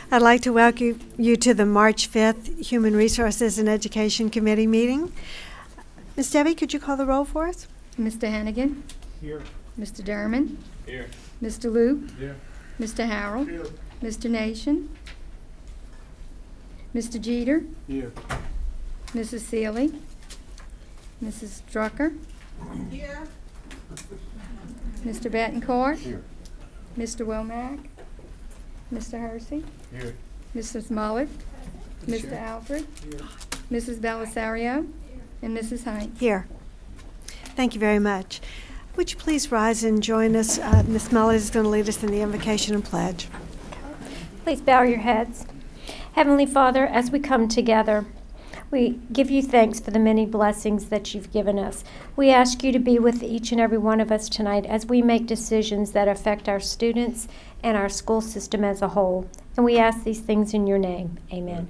I'd like to welcome you to the March 5th Human Resources and Education Committee meeting. Ms. Debbie, could you call the roll for us? Mr. Hannigan? Here. Mr. Derman? Here. Mr. Loop? Here. Mr. Harrell? Here. Mr. Nation? Mr. Jeter? Here. Mrs. Seeley? Mrs. Drucker? Here. Mr. Betancourt? Here. Mr. Womack? Mr. Hersey? Here. Mrs. Mullett? Mr. Alfred? Here. Mrs. Belisario? And Mrs. Hines? Here. Thank you very much. Would you please rise and join us? Ms. Mullett is going to lead us in the invocation and pledge. Please bow your heads. Heavenly Father, as we come together, we give you thanks for the many blessings that you've given us. We ask you to be with each and every one of us tonight as we make decisions that affect our students and our school system as a whole. And we ask these things in your name. Amen.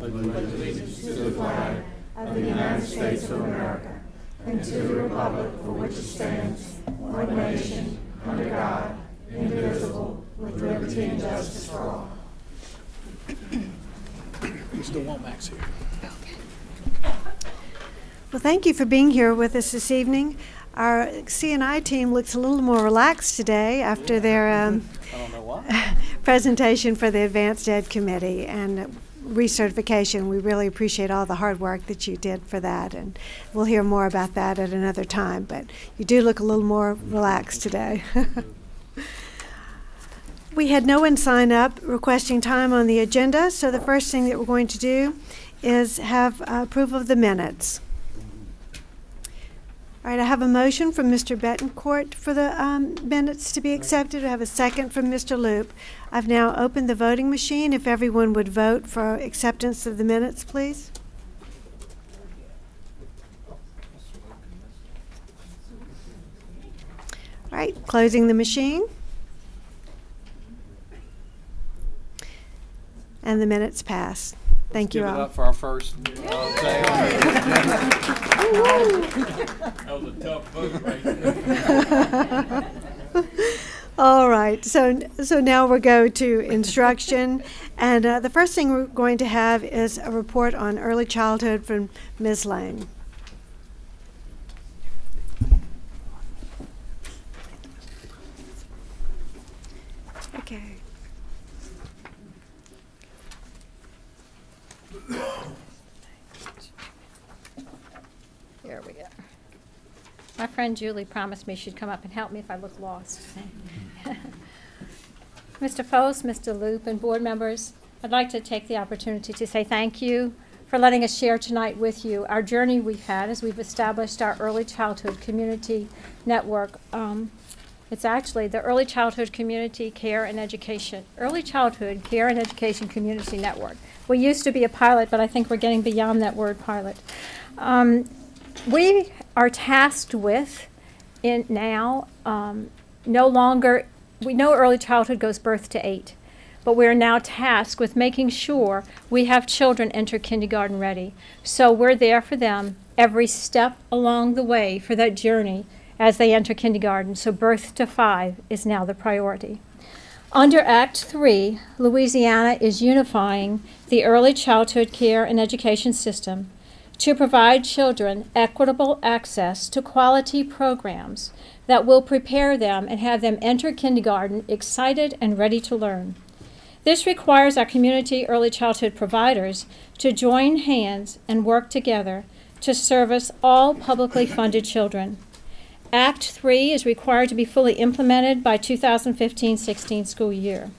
Allegiance to the flag of the United States of America and to the republic for which it stands, one nation, under God, indivisible, with liberty and justice for all. Mr. Womack's here. Well, thank you for being here with us this evening. Our C&I team looks a little more relaxed today after their I don't know why. presentation for the Advanced Ed Committee and recertification. We really appreciate all the hard work that you did for that, and we'll hear more about that at another time, but you do look a little more relaxed today. We had no one sign up requesting time on the agenda, so the first thing that we're going to do is have approval of the minutes. All right, I have a motion from Mr. Betancourt for the minutes to be accepted. I have a second from Mr. Loop. I've now opened the voting machine. If everyone would vote for acceptance of the minutes, please. All right, closing the machine. And the minutes pass. Thank you all. Give it up for our first day. That was a tough vote right there. All right, so now we'll go to instruction. And the first thing we're going to have is a report on early childhood from Ms. Lang. Okay. Here we go. My friend Julie promised me she'd come up and help me if I look lost. Mr. Foes, Mr. Loop, and board members, I'd like to take the opportunity to say thank you for letting us share tonight with you our journey we've had as we've established our early childhood community network. It's actually the Early Childhood Community Care and Education, Early Childhood Care and Education Community Network. We used to be a pilot, but I think we're getting beyond that word pilot. We are tasked with, no longer, we know early childhood goes birth to 8, but we're now tasked with making sure we have children enter kindergarten ready. So we're there for them every step along the way for that journey as they enter kindergarten. So birth to 5 is now the priority. Under Act 3, Louisiana is unifying the early childhood care and education system to provide children equitable access to quality programs that will prepare them and have them enter kindergarten excited and ready to learn. This requires our community early childhood providers to join hands and work together to service all publicly funded children. Act 3 is required to be fully implemented by 2015-16 school year.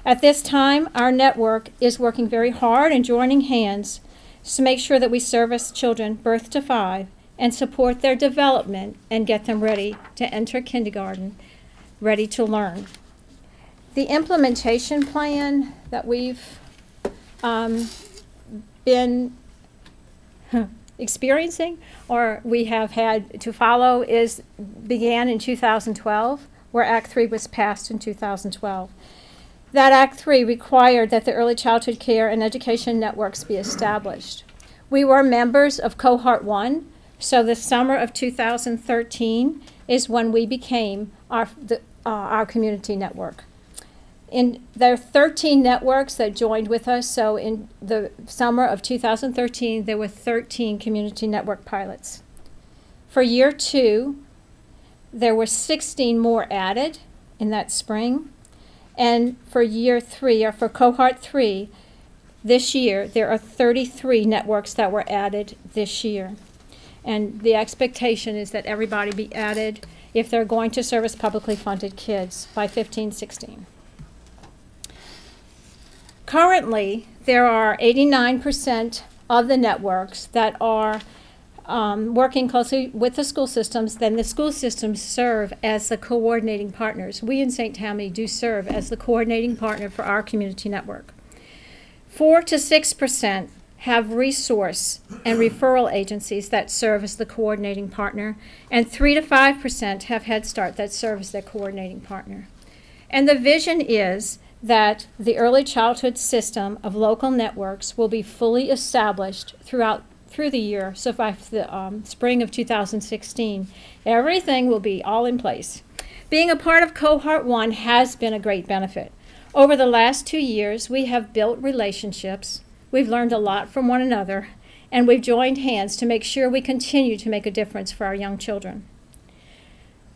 At this time, our network is working very hard and joining hands to make sure that we service children birth to 5 and support their development and get them ready to enter kindergarten, ready to learn. The implementation plan that we've been experiencing or we have had to follow began in 2012, where Act 3 was passed in 2012. That Act 3 required that the early childhood care and education networks be established. We were members of Cohort 1, so the summer of 2013 is when we became our community network. There are 13 networks that joined with us, so in the summer of 2013, there were 13 community network pilots. For year 2, there were 16 more added in that spring. And for year 3, or for cohort 3, this year, there are 33 networks that were added this year. And the expectation is that everybody be added if they're going to service publicly funded kids by 15-16. Currently, there are 89% of the networks that are working closely with the school systems. Then the school systems serve as the coordinating partners. We in St. Tammany do serve as the coordinating partner for our community network. 4 to 6% have resource and referral agencies that serve as the coordinating partner, and 3 to 5% have Head Start that serves their coordinating partner. And the vision is that the early childhood system of local networks will be fully established through the year. So by the spring of 2016, everything will be all in place. Being a part of Cohort 1 has been a great benefit. Over the last 2 years, we have built relationships, we've learned a lot from one another, and we've joined hands to make sure we continue to make a difference for our young children.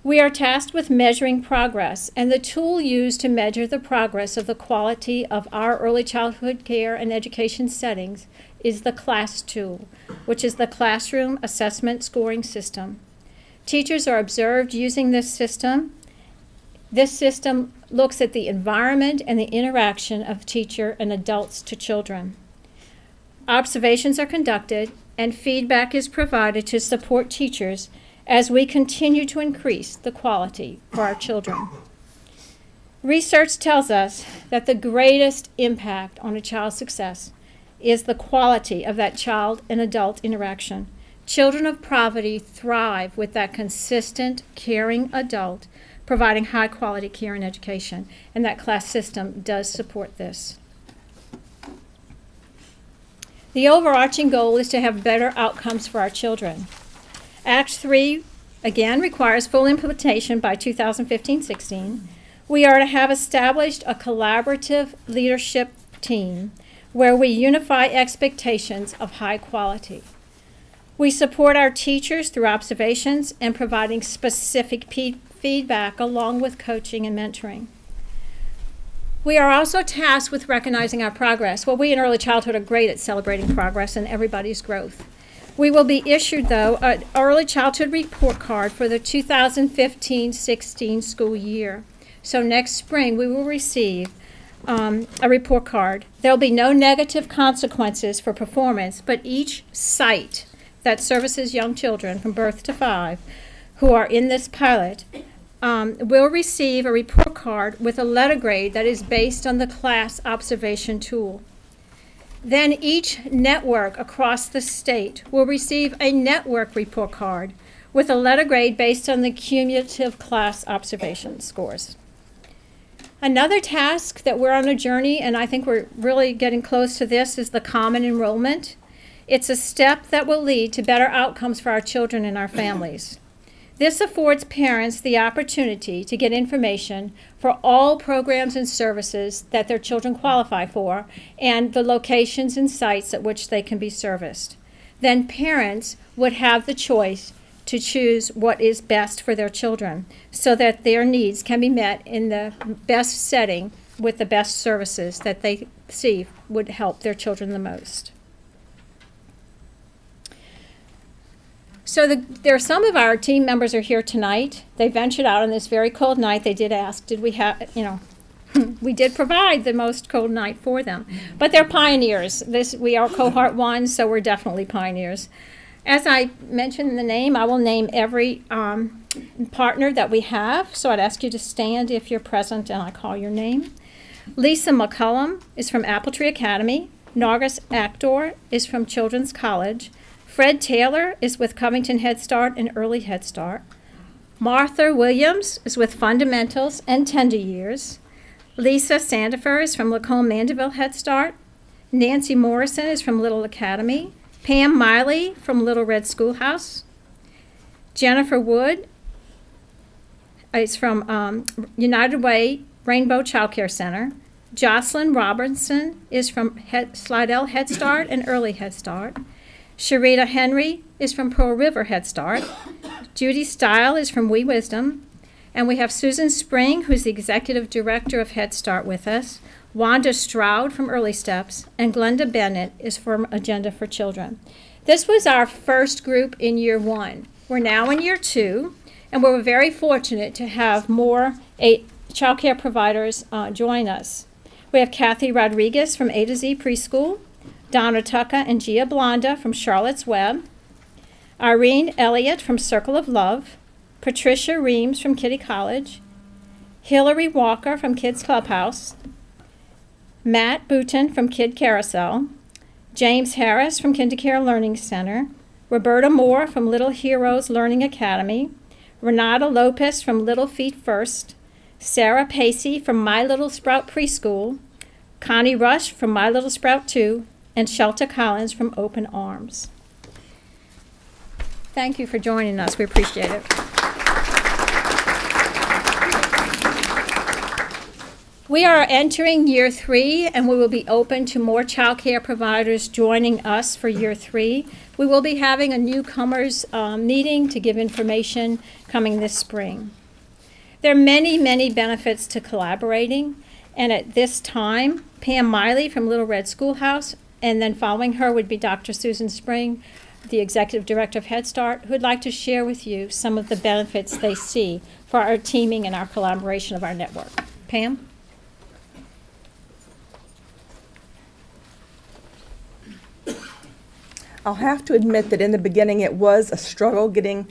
We are tasked with measuring progress, and the tool used to measure the progress of the quality of our early childhood care and education settings is the CLASS tool, which is the Classroom Assessment Scoring System. Teachers are observed using this system. This system looks at the environment and the interaction of teacher and adults to children. Observations are conducted, and feedback is provided to support teachers as we continue to increase the quality for our children. Research tells us that the greatest impact on a child's success is the quality of that child and adult interaction. Children of poverty thrive with that consistent, caring adult providing high quality care and education, and that CLASS system does support this. The overarching goal is to have better outcomes for our children. Act 3, again, requires full implementation by 2015-16. We are to have established a collaborative leadership team where we unify expectations of high quality. We support our teachers through observations and providing specific feedback along with coaching and mentoring. We are also tasked with recognizing our progress. Well, we in early childhood are great at celebrating progress and everybody's growth. We will be issued, though, an early childhood report card for the 2015-16 school year. So next spring, we will receive a report card. There will be no negative consequences for performance, but each site that services young children from birth to 5 who are in this pilot will receive a report card with a letter grade that is based on the CLASS observation tool. Then each network across the state will receive a network report card with a letter grade based on the cumulative CLASS observation scores. Another task that we're on a journey, and I think we're really getting close to this, is the common enrollment. It's a step that will lead to better outcomes for our children and our families. This affords parents the opportunity to get information for all programs and services that their children qualify for and the locations and sites at which they can be serviced. Then parents would have the choice to choose what is best for their children so that their needs can be met in the best setting with the best services that they see would help their children the most. So there are some of our team members are here tonight. They ventured out on this very cold night. They did ask, did we have, we did provide the most cold night for them. But they're pioneers. We are Cohort 1, so we're definitely pioneers. As I mentioned the name, I will name every partner that we have. So I'd ask you to stand if you're present and I call your name. Lisa McCullum is from Apple Tree Academy. Nargis Actor is from Children's College. Fred Taylor is with Covington Head Start and Early Head Start. Martha Williams is with Fundamentals and Tender Years. Lisa Sandifer is from Lacombe Mandeville Head Start. Nancy Morrison is from Little Academy. Pam Miley from Little Red Schoolhouse. Jennifer Wood is from United Way Rainbow Child Care Center. Jocelyn Robertson is from Slidell Head Start and Early Head Start. Sharita Henry is from Pearl River Head Start. Judy Stile is from Wee Wisdom. And we have Susan Spring, who's the Executive Director of Head Start with us. Wanda Stroud from Early Steps. And Glenda Bennett is from Agenda for Children. This was our first group in year 1. We're now in year 2, and we're very fortunate to have more child care providers join us. We have Kathy Rodriguez from A to Z Preschool, Donna Tucka and Gia Blonda from Charlotte's Web, Irene Elliott from Circle of Love, Patricia Reams from Kitty College, Hillary Walker from Kids Clubhouse, Matt Bouton from Kid Carousel, James Harris from KinderCare Learning Center, Roberta Moore from Little Heroes Learning Academy, Renata Lopez from Little Feet First, Sarah Pacey from My Little Sprout Preschool, Connie Rush from My Little Sprout 2, and Shelta Collins from Open Arms. Thank you for joining us. We appreciate it. We are entering year 3, and we will be open to more child care providers joining us for year 3. We will be having a newcomers meeting to give information coming this spring. There are many, many benefits to collaborating, and at this time, Pam Miley from Little Red Schoolhouse, and then following her would be Dr. Susan Spring, the Executive Director of Head Start, who would like to share with you some of the benefits they see for our teaming and our collaboration of our network. Pam? I'll have to admit that in the beginning it was a struggle getting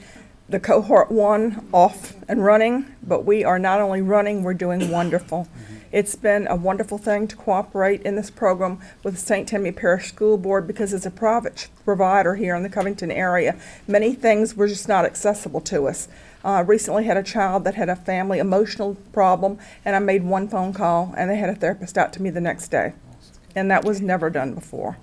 the cohort 1 off and running, but we are not only running, we're doing wonderful. It's been a wonderful thing to cooperate in this program with the St. Timothy Parish School Board because as a private provider here in the Covington area, many things were just not accessible to us. Recently had a child that had a family emotional problem, and I made one phone call and they had a therapist out to me the next day. And that was never done before.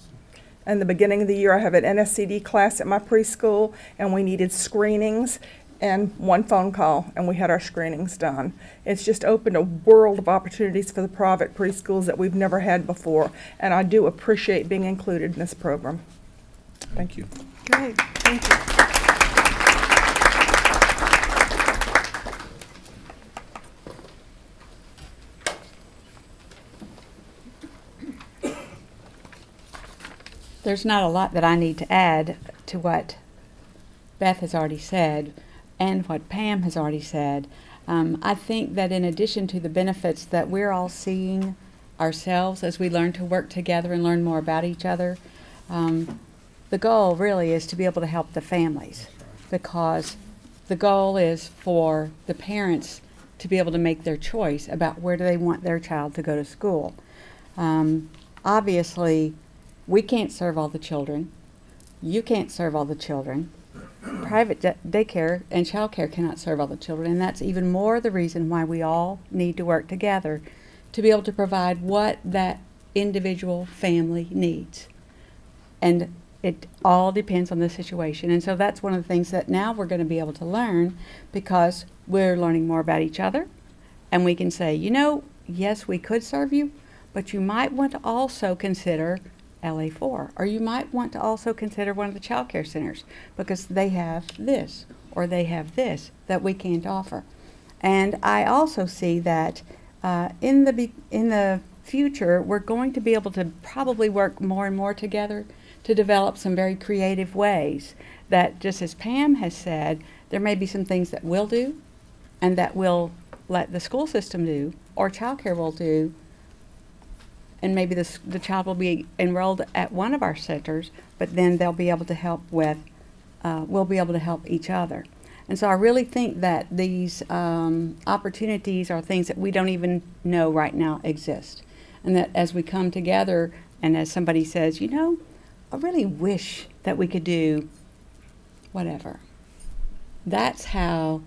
In the beginning of the year, I have an NSCD class at my preschool, and we needed screenings, and one phone call, and we had our screenings done. It's just opened a world of opportunities for the private preschools that we've never had before, and I do appreciate being included in this program. Thank you. Great. Thank you. There's not a lot that I need to add to what Beth has already said and what Pam has already said. I think that in addition to the benefits that we're all seeing ourselves as we learn to work together and learn more about each other, the goal really is to be able to help the families, because the goal is for the parents to be able to make their choice about where do they want their child to go to school. Obviously, we can't serve all the children. You can't serve all the children. Private daycare and child care cannot serve all the children, and that's even more the reason why we all need to work together to be able to provide what that individual family needs. And it all depends on the situation. And so that's one of the things that now we're going to be able to learn, because we're learning more about each other, and we can say, you know, yes, we could serve you, but you might want to also consider LA4, or you might want to also consider one of the child care centers because they have this or they have this that we can't offer. And I also see that in the future we're going to be able to probably work more and more together to develop some very creative ways that, just as Pam has said, there may be some things that we'll do and that we'll let the school system do or child care will do, and maybe the child will be enrolled at one of our centers, but then they'll be able to help with, we'll be able to help each other. And so I really think that these opportunities are things that we don't even know right now exist. And that as we come together and as somebody says, you know, I really wish that we could do whatever. That's how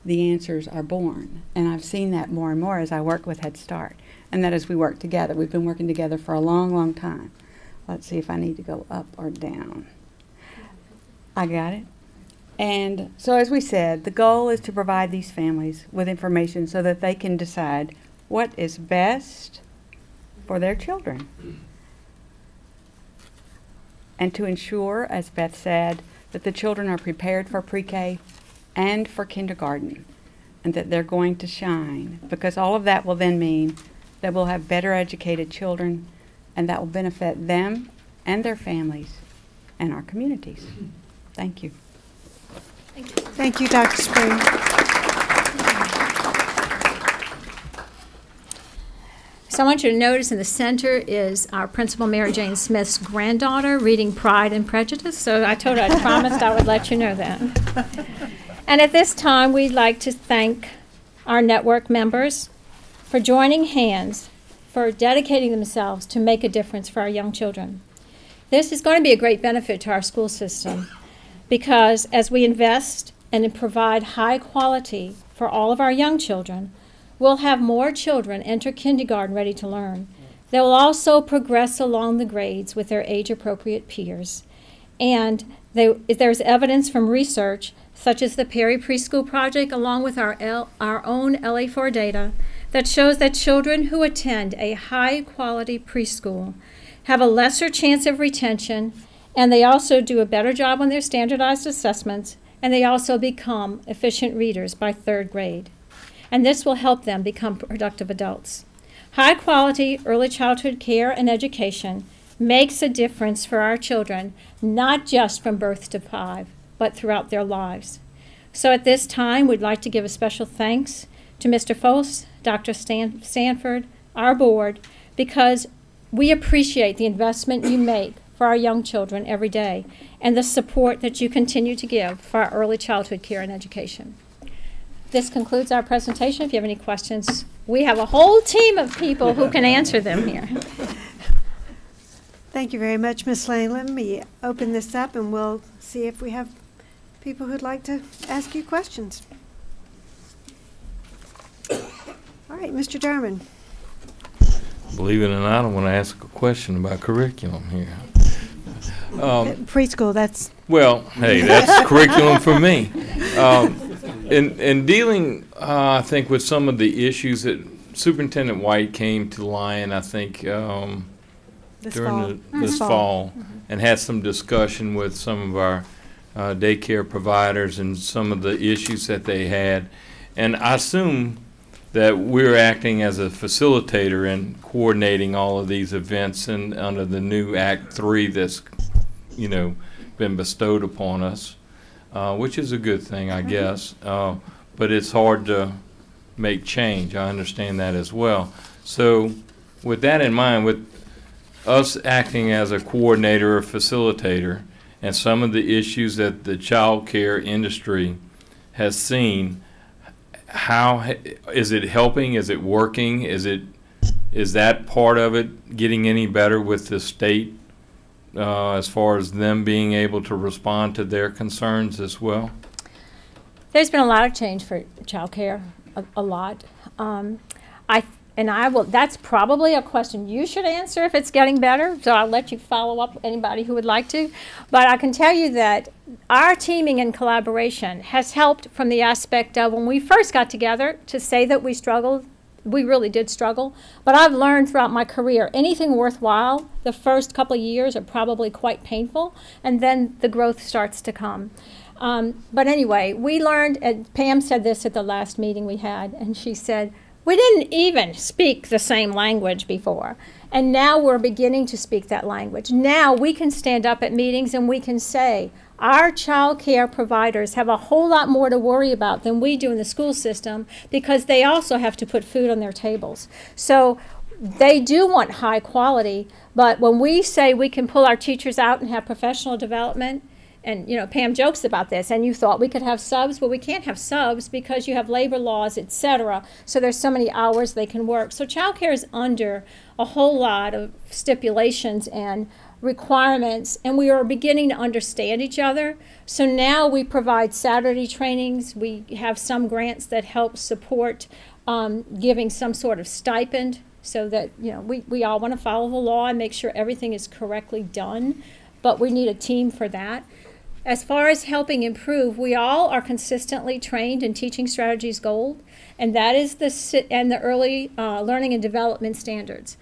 the answers are born. And I've seen that more and more as I work with Head Start. And that as we work together. We've been working together for a long, long time. Let's see if I need to go up or down. I got it. And so as we said, the goal is to provide these families with information so that they can decide what is best for their children. And to ensure, as Beth said, that the children are prepared for pre-K and for kindergarten, and that they're going to shine, because all of that will then mean that we'll have better educated children, and that will benefit them and their families and our communities. Thank you. Thank you, Dr. Spring. So I want you to notice in the center is our principal, Mary Jane Smith's granddaughter, reading Pride and Prejudice. So I told her I promised I would let you know that. And at this time, we'd like to thank our network members for joining hands, for dedicating themselves to make a difference for our young children. This is going to be a great benefit to our school system, because as we invest and provide high quality for all of our young children, we'll have more children enter kindergarten ready to learn. They will also progress along the grades with their age-appropriate peers. And there's evidence from research, such as the Perry Preschool Project, along with our own LA4 data, that shows that children who attend a high-quality preschool have a lesser chance of retention, and they also do a better job on their standardized assessments, and they also become efficient readers by 3rd grade. And this will help them become productive adults. High-quality early childhood care and education makes a difference for our children, not just from birth to 5, but throughout their lives. So at this time, we'd like to give a special thanks to Mr. Foss, Dr. Stanford, our board, because we appreciate the investment you make for our young children every day and the support that you continue to give for our early childhood care and education. This concludes our presentation. If you have any questions, we have a whole team of people who can answer them here. Thank you very much, Ms. Lane. Let me open this up and we'll see if we have people who'd like to ask you questions. All right, Mr. Derman. Believe it or not, I want to ask a question about curriculum here. Preschool, that's... Well, hey, that's curriculum for me. In dealing, I think, with some of the issues that Superintendent White came to Lyon, I think, during this fall, and had some discussion with some of our daycare providers and some of the issues that they had. And I assume that we're acting as a facilitator and coordinating all of these events and under the new Act 3 that's, been bestowed upon us, which is a good thing, I guess. But it's hard to make change. I understand that as well. So with that in mind, with us acting as a coordinator or facilitator and some of the issues that the child care industry has seen, how is it helping? Is it working? Is that part of it getting any better with the state as far as them being able to respond to their concerns as well? There's been a lot of change for child care, a lot. That's probably a question you should answer if it's getting better, so I'll let you follow up anybody who would like to. But I can tell you that our teaming and collaboration has helped from the aspect of when we first got together to say that we struggled. We really did struggle, but I've learned throughout my career, anything worthwhile, the first couple of years are probably quite painful, and then the growth starts to come. But anyway, we learned, and Pam said this at the last meeting we had, and she said, we didn't even speak the same language before, and now we're beginning to speak that language. Now we can stand up at meetings and we can say, our child care providers have a whole lot more to worry about than we do in the school system because they also have to put food on their tables. So they do want high quality, but when we say we can pull our teachers out and have professional development, and Pam jokes about this, and you thought we could have subs. Well, we can't have subs because you have labor laws, etc. So there's so many hours they can work. So child care is under a whole lot of stipulations and requirements, and we are beginning to understand each other. So now we provide Saturday trainings. We have some grants that help support giving some sort of stipend so that we all want to follow the law and make sure everything is correctly done, but we need a team for that. as far as helping improve, we all are consistently trained in Teaching Strategies Gold, and that is the early learning and development standards.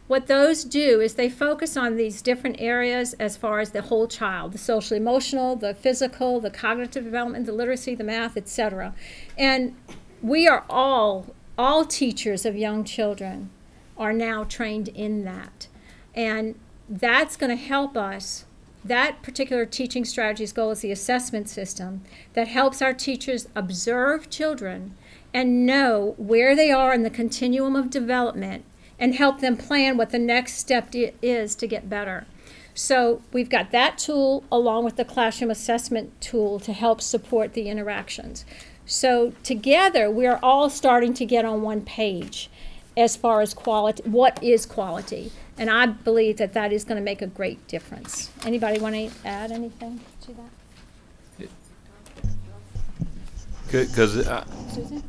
What those do is they focus on these different areas as far as the whole child, the social emotional, the physical, the cognitive development, the literacy, the math, etc. And we are all teachers of young children are now trained in that. And that's going to help us. That particular Teaching Strategies goal is the assessment system that helps our teachers observe children and know where they are in the continuum of development and help them plan what the next step is to get better. So we've got that tool along with the classroom assessment tool to help support the interactions. So together we are all starting to get on one page as far as quality, what is quality. And I believe that that is going to make a great difference. Anybody want to add anything to that? Good, because Susan?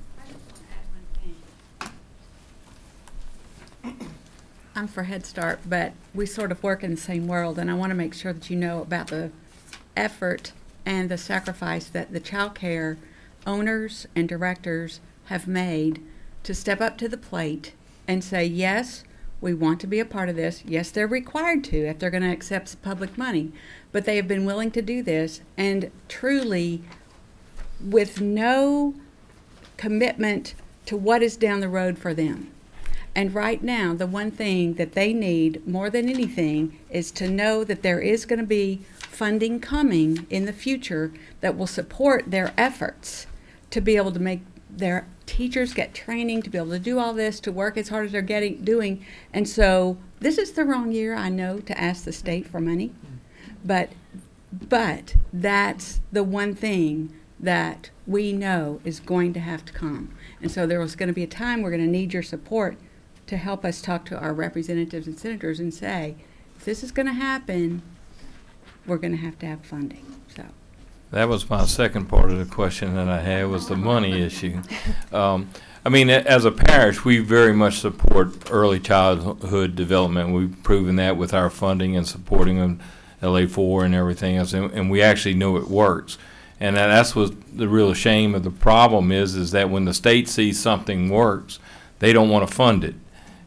I'm for Head Start, but we sort of work in the same world, and I want to make sure that you know about the effort and the sacrifice that the child care owners and directors have made to step up to the plate and say, yes, we want to be a part of this. Yes, they're required to if they're going to accept public money, but they have been willing to do this, and truly with no commitment to what is down the road for them. And right now, the one thing that they need more than anything is to know that there is going to be funding coming in the future that will support their efforts to be able to make their teachers get training, to be able to do all this, to work as hard as they're doing. And so this is the wrong year, I know, to ask the state for money. But that's the one thing that we know is going to have to come. And so there was going to be a time we're going to need your support to help us talk to our representatives and senators and say, if this is going to happen, we're going to have funding. So that was my second part of the question that I had, was the money issue. I mean, as a parish, we very much support early childhood development. We've proven that with our funding and supporting them, LA4 and everything else, and we actually know it works. And that's what the real shame of the problem is that when the state sees something works, they don't want to fund it.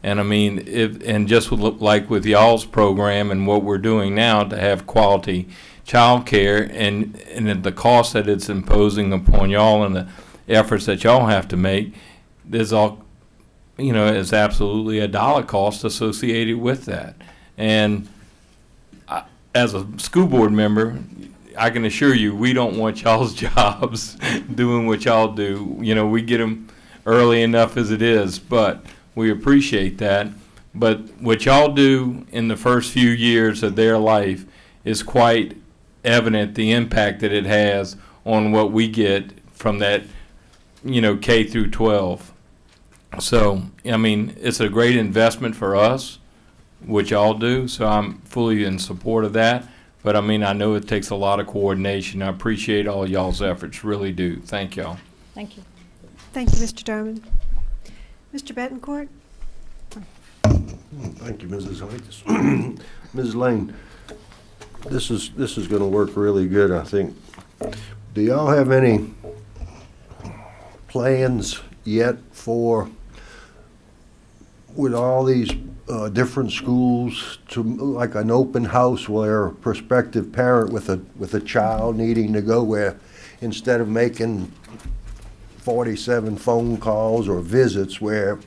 And I mean, and just like with y'all's program and what we're doing now to have quality child care and the cost that it's imposing upon y'all and the efforts that y'all have to make, there's all, you know, is absolutely a dollar cost associated with that. And as a school board member, I can assure you we don't want y'all's jobs doing what y'all do. You know, we get them early enough as it is, but we appreciate that. But what y'all do in the first few years of their life is quite evident, the impact that it has on what we get from that, you know, K through 12. So, I mean, it's a great investment for us, what y'all do, so I'm fully in support of that. But I mean, I know it takes a lot of coordination. I appreciate all y'all's efforts, really do. Thank y'all. Thank you. Thank you, Mr. Derman. Mr. Betancourt? Thank you, Mrs. Heights. Ms. Lane, this is going to work really good, I think. Do y'all have any plans yet for, with all these different schools, to like an open house where a prospective parent with a child needing to go, where instead of making 47 phone calls or visits, where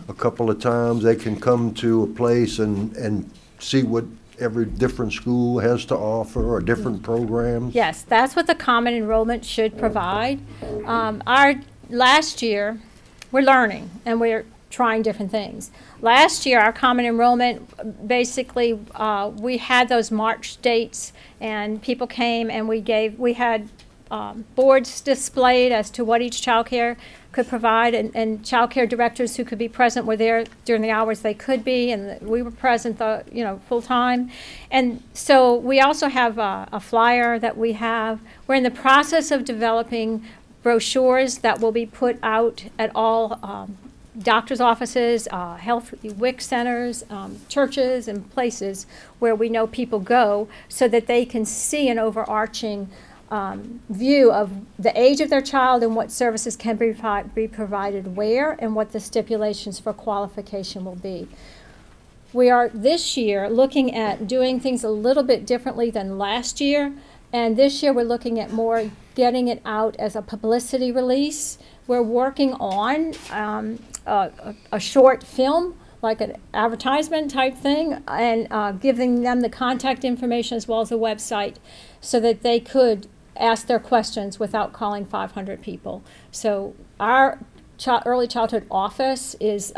a couple of times they can come to a place and see what every different school has to offer or different programs? Yes, that's what the common enrollment should provide. Our last year, we're learning and we're trying different things. Last year, our common enrollment, basically, we had those March dates, and people came and we had boards displayed as to what each child care could provide, and child care directors who could be present were there during the hours they could be, and we were present, full time. And so we also have a flyer that we have. We're in the process of developing brochures that will be put out at all doctor's offices, health WIC centers, churches, and places where we know people go, so that they can see an overarching view of the age of their child and what services can be provided where, and what the stipulations for qualification will be. We are this year looking at doing things a little bit differently than last year, and this year we're looking at more getting it out as a publicity release. We're working on a short film, like an advertisement type thing, and giving them the contact information as well as a website, so that they could ask their questions without calling 500 people. So our early childhood office is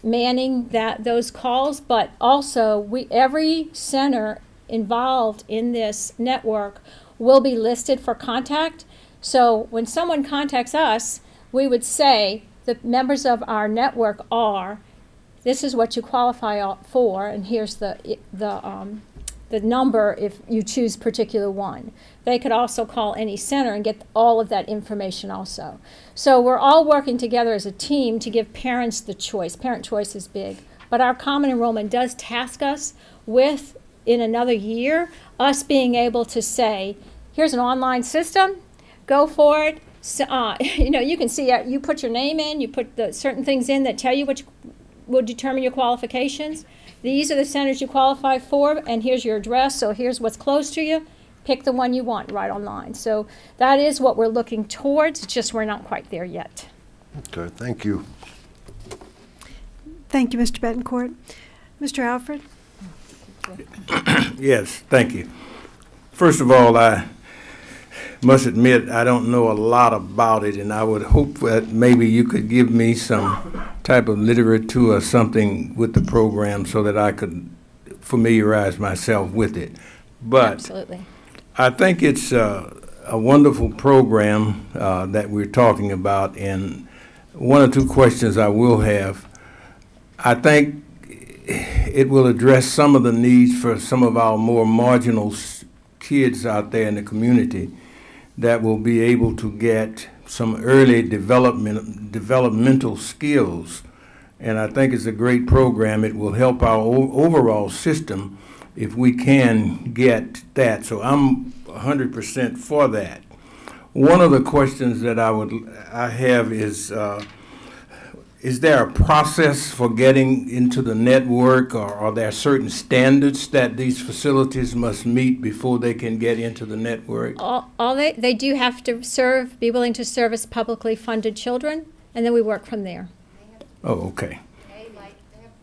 manning those calls, but also every center involved in this network will be listed for contact. So when someone contacts us, we would say the members of our network are, this is what you qualify for, and here's the number if you choose particular one. They could also call any center and get all of that information also. So we're all working together as a team to give parents the choice. Parent choice is big. But our common enrollment does task us with, in another year, us being able to say, here's an online system, go for it. So, you know, you can see, you put your name in, you put the certain things in that tell you which will determine your qualifications. These are the centers you qualify for, and here's your address, so here's what's close to you. Pick the one you want right online. So that is what we're looking towards, it's just we're not quite there yet. Okay, thank you. Thank you, Mr. Betancourt. Mr. Alfred? Yes, thank you. First of all, I must admit I don't know a lot about it, and I would hope that maybe you could give me some type of literature or something with the program so that I could familiarize myself with it. But absolutely, I think it's a wonderful program that we're talking about, and one or two questions I will have. I think it will address some of the needs for some of our more marginal kids out there in the community that will be able to get some early developmental skills. And I think it's a great program. It will help our overall system if we can get that. So I'm 100% for that. One of the questions that I have is there a process for getting into the network, or are there certain standards that these facilities must meet before they can get into the network? They do have to be willing to service publicly funded children, and then we work from there. Oh, okay.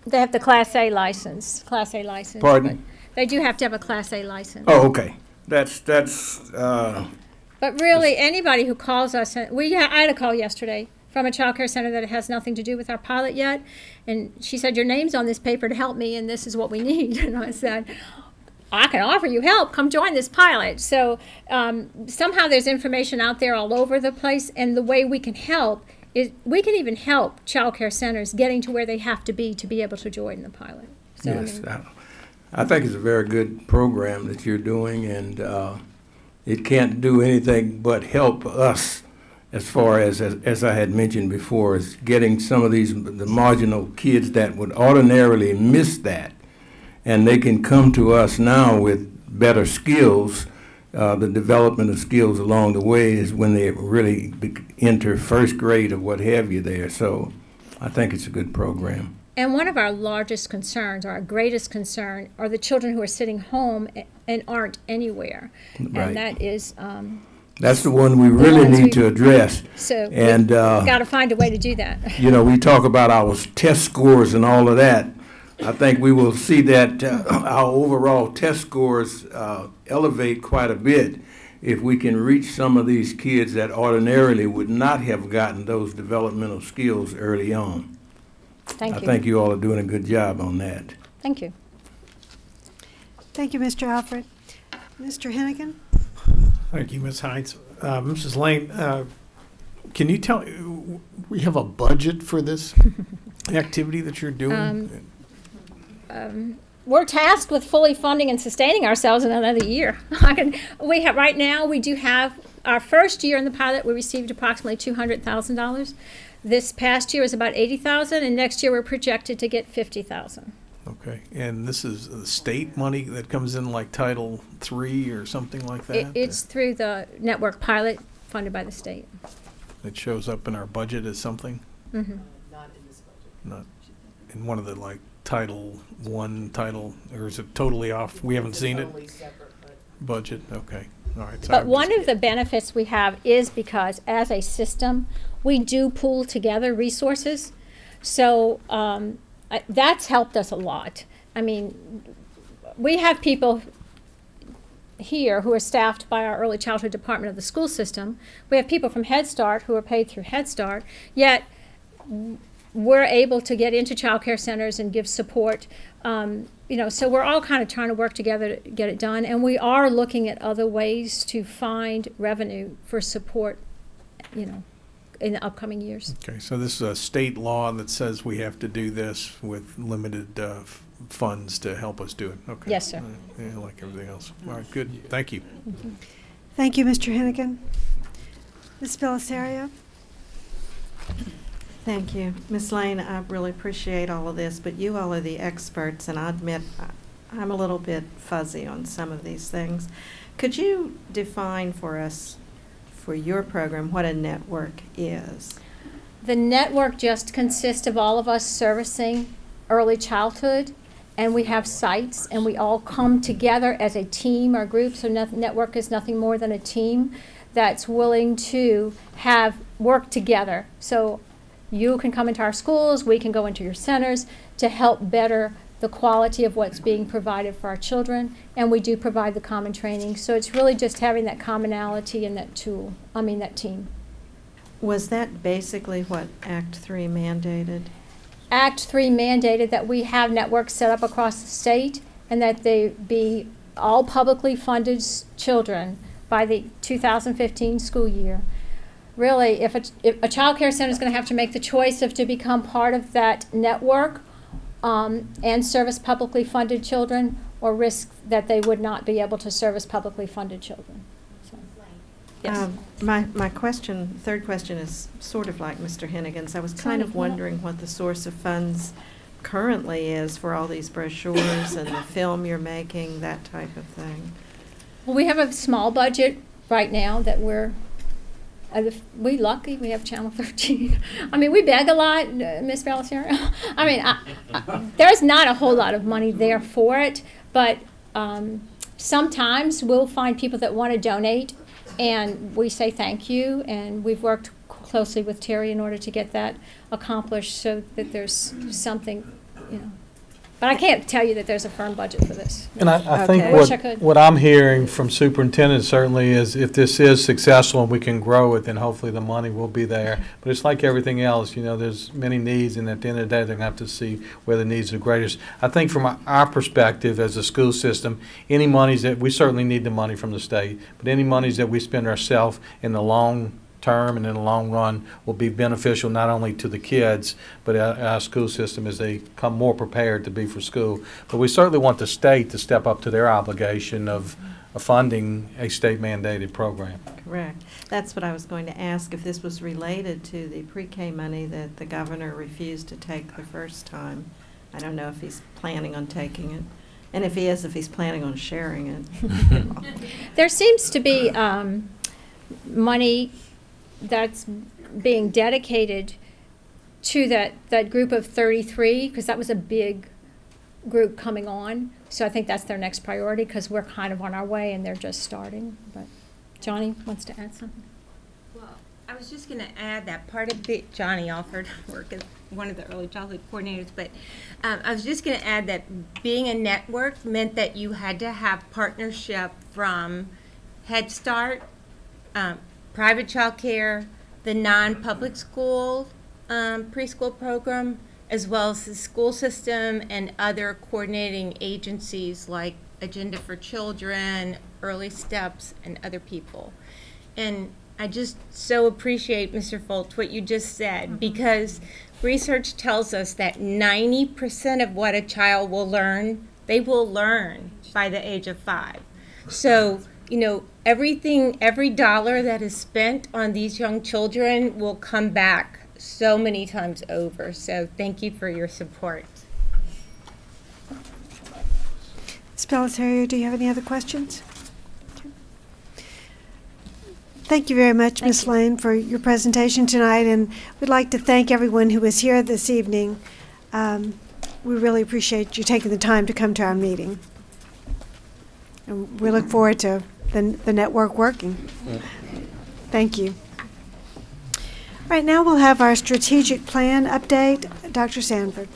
They have the Class A license. Pardon? They do have to have a Class A license. Oh, okay. That's. But really, anybody who calls us, I had a call yesterday from a child care center that has nothing to do with our pilot yet, and she said, your name's on this paper to help me, and this is what we need. And I said, I can offer you help. Come join this pilot. So somehow there's information out there all over the place, and the way we can help is we can even help child care centers getting to where they have to be able to join the pilot. So, yes, I think it's a very good program that you're doing, and it can't do anything but help us as far as I had mentioned before, is getting some of the marginal kids that would ordinarily miss that, and they can come to us now with better skills. The development of skills along the way is when they really enter first grade or what have you there. So I think it's a good program. And one of our largest concerns, or our greatest concern, are the children who are sitting home and aren't anywhere. Right. And that is... that's the one we really need to address. So and we've got to find a way to do that. You know, we talk about our test scores and all of that. I think we will see that our overall test scores elevate quite a bit if we can reach some of these kids that ordinarily would not have gotten those developmental skills early on. Thank you. I think you all are doing a good job on that. Thank you. Thank you, Mr. Alfred. Mr. Hennigan? Thank you, Ms. Hines. Mrs. Lane, can you tell, we have a budget for this activity that you're doing? We're tasked with fully funding and sustaining ourselves in another year. Right now, we do have, our first year in the pilot, we received approximately $200,000. This past year was about 80,000, and next year we're projected to get 50,000. Okay, and this is the state money that comes in like Title III or something like that? It's through the network pilot funded by the state. It shows up in our budget as something? Mm-hmm. Not in one of the like Title I, or is it totally off? We haven't seen it? Budget, okay, all right. So But I'm one just- of the benefits we have is because as a system, we do pool together resources. So that's helped us a lot. I mean, we have people here who are staffed by our early childhood department of the school system. We have people from Head Start who are paid through Head Start, yet we're able to get into child care centers and give support. You know, so we're all kind of trying to work together to get it done, and we are looking at other ways to find revenue for support, you know, in the upcoming years. Okay, so this is a state law that says we have to do this with limited funds to help us do it. Okay. Yes, sir. Yeah, like everything else. All right, good. Thank you. Thank you, Mr. Hennigan. Ms. Belisario? Thank you. Ms. Lane, I really appreciate all of this, but you all are the experts, and I admit I'm a little bit fuzzy on some of these things. Could you define for us, for your program, what a network is? The network just consists of all of us servicing early childhood, and we have sites, and we all come together as a team or group. So network is nothing more than a team that's willing to have work together. So you can come into our schools, we can go into your centers to help better the quality of what's being provided for our children, and we do provide the common training. So it's really just having that commonality and that tool, that team. Was that basically what Act 3 mandated? Act 3 mandated that we have networks set up across the state and that they be all publicly funded children by the 2015 school year. Really, if a child care center is going to have to make the choice of to become part of that network and service publicly funded children, or risk that they would not be able to service publicly funded children. So, yes. My question, third question, is sort of like Mr. Hennigan's. I was kind of wondering what the source of funds currently is for all these brochures and the film you're making, that type of thing. Well, we have a small budget right now that we're lucky we have Channel 13. I mean, we beg a lot, Miss Belisario. I mean, there's not a whole lot of money there for it, but sometimes we'll find people that want to donate, and we say thank you, and we've worked closely with Terry in order to get that accomplished so that there's something, you know. But I can't tell you that there's a firm budget for this. And I think I wish I could. what I'm hearing from superintendent certainly is if this is successful and we can grow it, then hopefully the money will be there. But it's like everything else, you know, there's many needs, and at the end of the day, they're going to have to see where the needs are greatest. I think from our perspective as a school system, any monies that, we certainly need the money from the state, but any monies that we spend ourselves in the long term and in the long run will be beneficial not only to the kids but our school system as they come more prepared to be for school. But we certainly want the state to step up to their obligation of funding a state mandated program. Correct. That's what I was going to ask, if this was related to the pre-K money that the governor refused to take the first time. I don't know if he's planning on taking it, and if he is, if he's planning on sharing it. There seems to be money that's being dedicated to that group of 33, because that was a big group coming on. So I think that's their next priority, because we're kind of on our way and they're just starting. But Johnny wants to add something. Well, I was just going to add that part of it, Johnny offered work as one of the early childhood coordinators, but I was just going to add that being a network meant that you had to have partnership from Head Start, private child care, the non-public school preschool program, as well as the school system and other coordinating agencies like Agenda for Children, Early Steps, and other people. And I just so appreciate, Mr. Foltz, what you just said, because research tells us that 90% of what a child will learn, they will learn by the age of 5. So, you know, every dollar that is spent on these young children will come back so many times over. So thank you for your support. Ms. Pelletier, do you have any other questions? Okay. Thank you very much, Ms. Lane, for your presentation tonight, and we'd like to thank everyone who was here this evening. We really appreciate you taking the time to come to our meeting. And we look forward to the network working. Thank you. All right, now we'll have our strategic plan update. Dr. Sanford.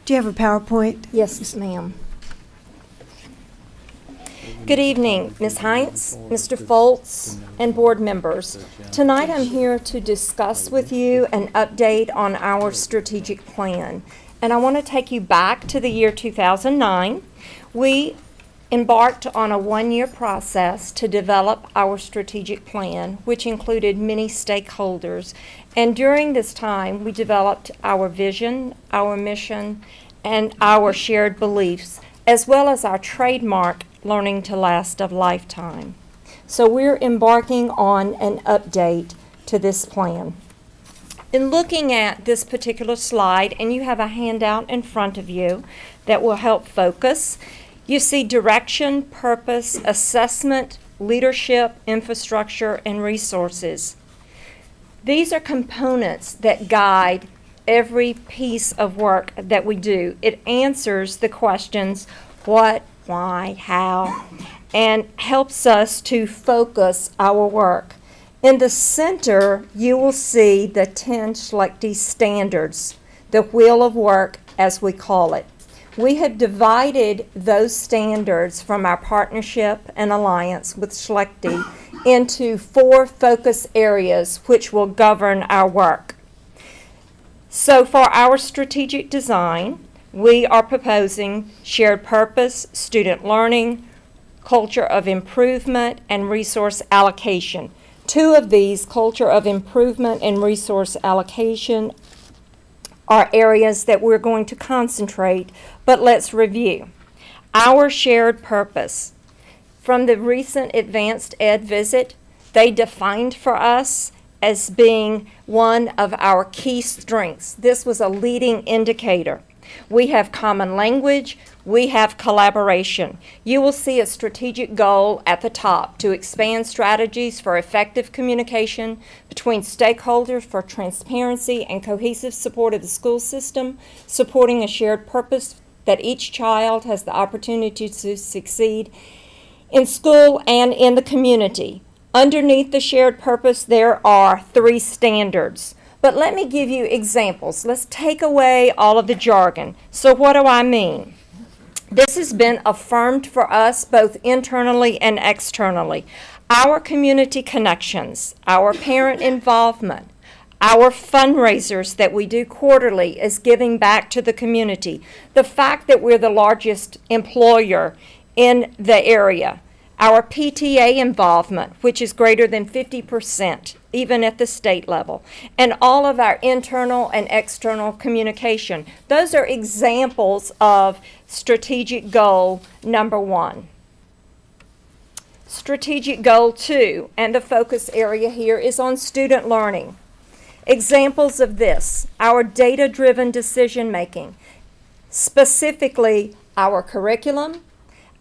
Do you have a PowerPoint? Yes, ma'am. Good evening, Ms. Heinz, Mr. Foltz, and board members. Tonight I'm here to discuss with you an update on our strategic plan. And I want to take you back to the year 2009. We embarked on a one-year process to develop our strategic plan, which included many stakeholders. And during this time, we developed our vision, our mission, and our shared beliefs, as well as our trademark, learning to last a lifetime. So we're embarking on an update to this plan. In looking at this particular slide, and you have a handout in front of you that will help focus, you see direction, purpose, assessment, leadership, infrastructure, and resources. These are components that guide every piece of work that we do. It answers the questions, what, why, how, and helps us to focus our work. In the center, you will see the 10 Schlechte standards, the wheel of work as we call it. We have divided those standards from our partnership and alliance with Schlechte into 4 focus areas which will govern our work. So for our strategic design, we are proposing shared purpose, student learning, culture of improvement, and resource allocation. 2 of these, culture of improvement and resource allocation, are areas that we're going to concentrate, but let's review. Our shared purpose. From the recent advanced ed visit, they defined for us as being one of our key strengths. This was a leading indicator. We have common language, we have collaboration. You will see a strategic goal at the top to expand strategies for effective communication between stakeholders for transparency and cohesive support of the school system, supporting a shared purpose that each child has the opportunity to succeed in school and in the community. Underneath the shared purpose, there are 3 standards. But let me give you examples. Let's take away all of the jargon. So what do I mean? This has been affirmed for us both internally and externally. Our community connections, our parent involvement, our fundraisers that we do quarterly is giving back to the community. The fact that we're the largest employer in the area. Our PTA involvement, which is greater than 50%, even at the state level, and all of our internal and external communication. Those are examples of strategic goal number 1. Strategic goal 2, and the focus area here is on student learning. Examples of this, our data-driven decision making, specifically our curriculum,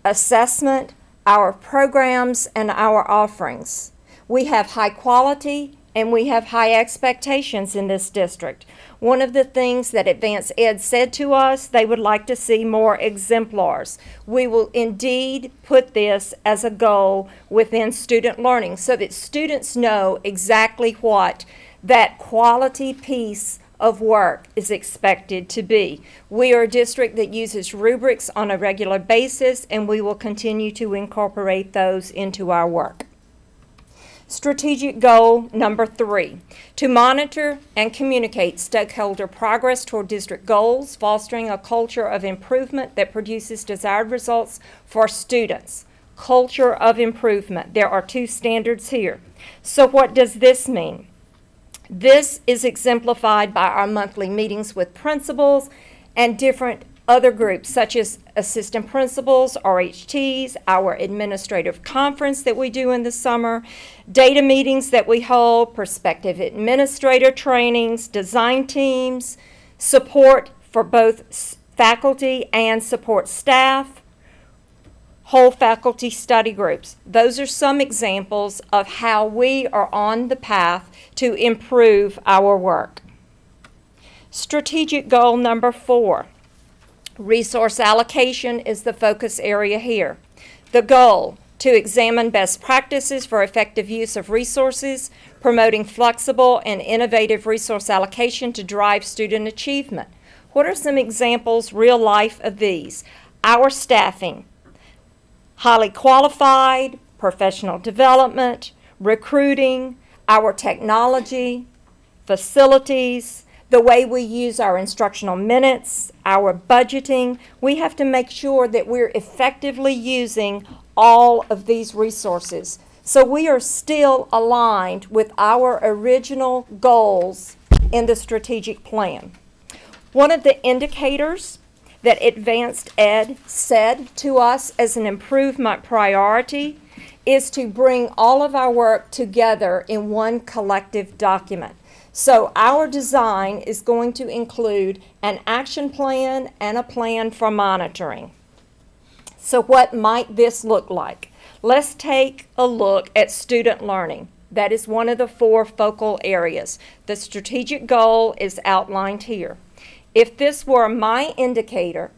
assessment, our programs, and our offerings. We have high quality and we have high expectations in this district. One of the things that Advanced Ed said to us, they would like to see more exemplars. We will indeed put this as a goal within student learning so that students know exactly what that quality piece of work is expected to be. We are a district that uses rubrics on a regular basis, and we will continue to incorporate those into our work. Strategic goal number 3, to monitor and communicate stakeholder progress toward district goals, fostering a culture of improvement that produces desired results for students. Culture of improvement. There are 2 standards here. So what does this mean? This is exemplified by our monthly meetings with principals and different other groups such as assistant principals, RHTs, our administrative conference that we do in the summer, data meetings that we hold, prospective administrator trainings, design teams, support for both faculty and support staff, whole faculty study groups. Those are some examples of how we are on the path to improve our work. Strategic goal number 4. Resource allocation is the focus area here. The goal, to examine best practices for effective use of resources, promoting flexible and innovative resource allocation to drive student achievement. What are some examples, real life, of these? Our staffing, highly qualified, professional development, recruiting, our technology, facilities, the way we use our instructional minutes, our budgeting. We have to make sure that we're effectively using all of these resources. So we are still aligned with our original goals in the strategic plan. One of the indicators that Advanced Ed said to us as an improvement priority is to bring all of our work together in one collective document. So our design is going to include an action plan and a plan for monitoring. So what might this look like? Let's take a look at student learning. That is one of the 4 focal areas. The strategic goal is outlined here. If this were my indicator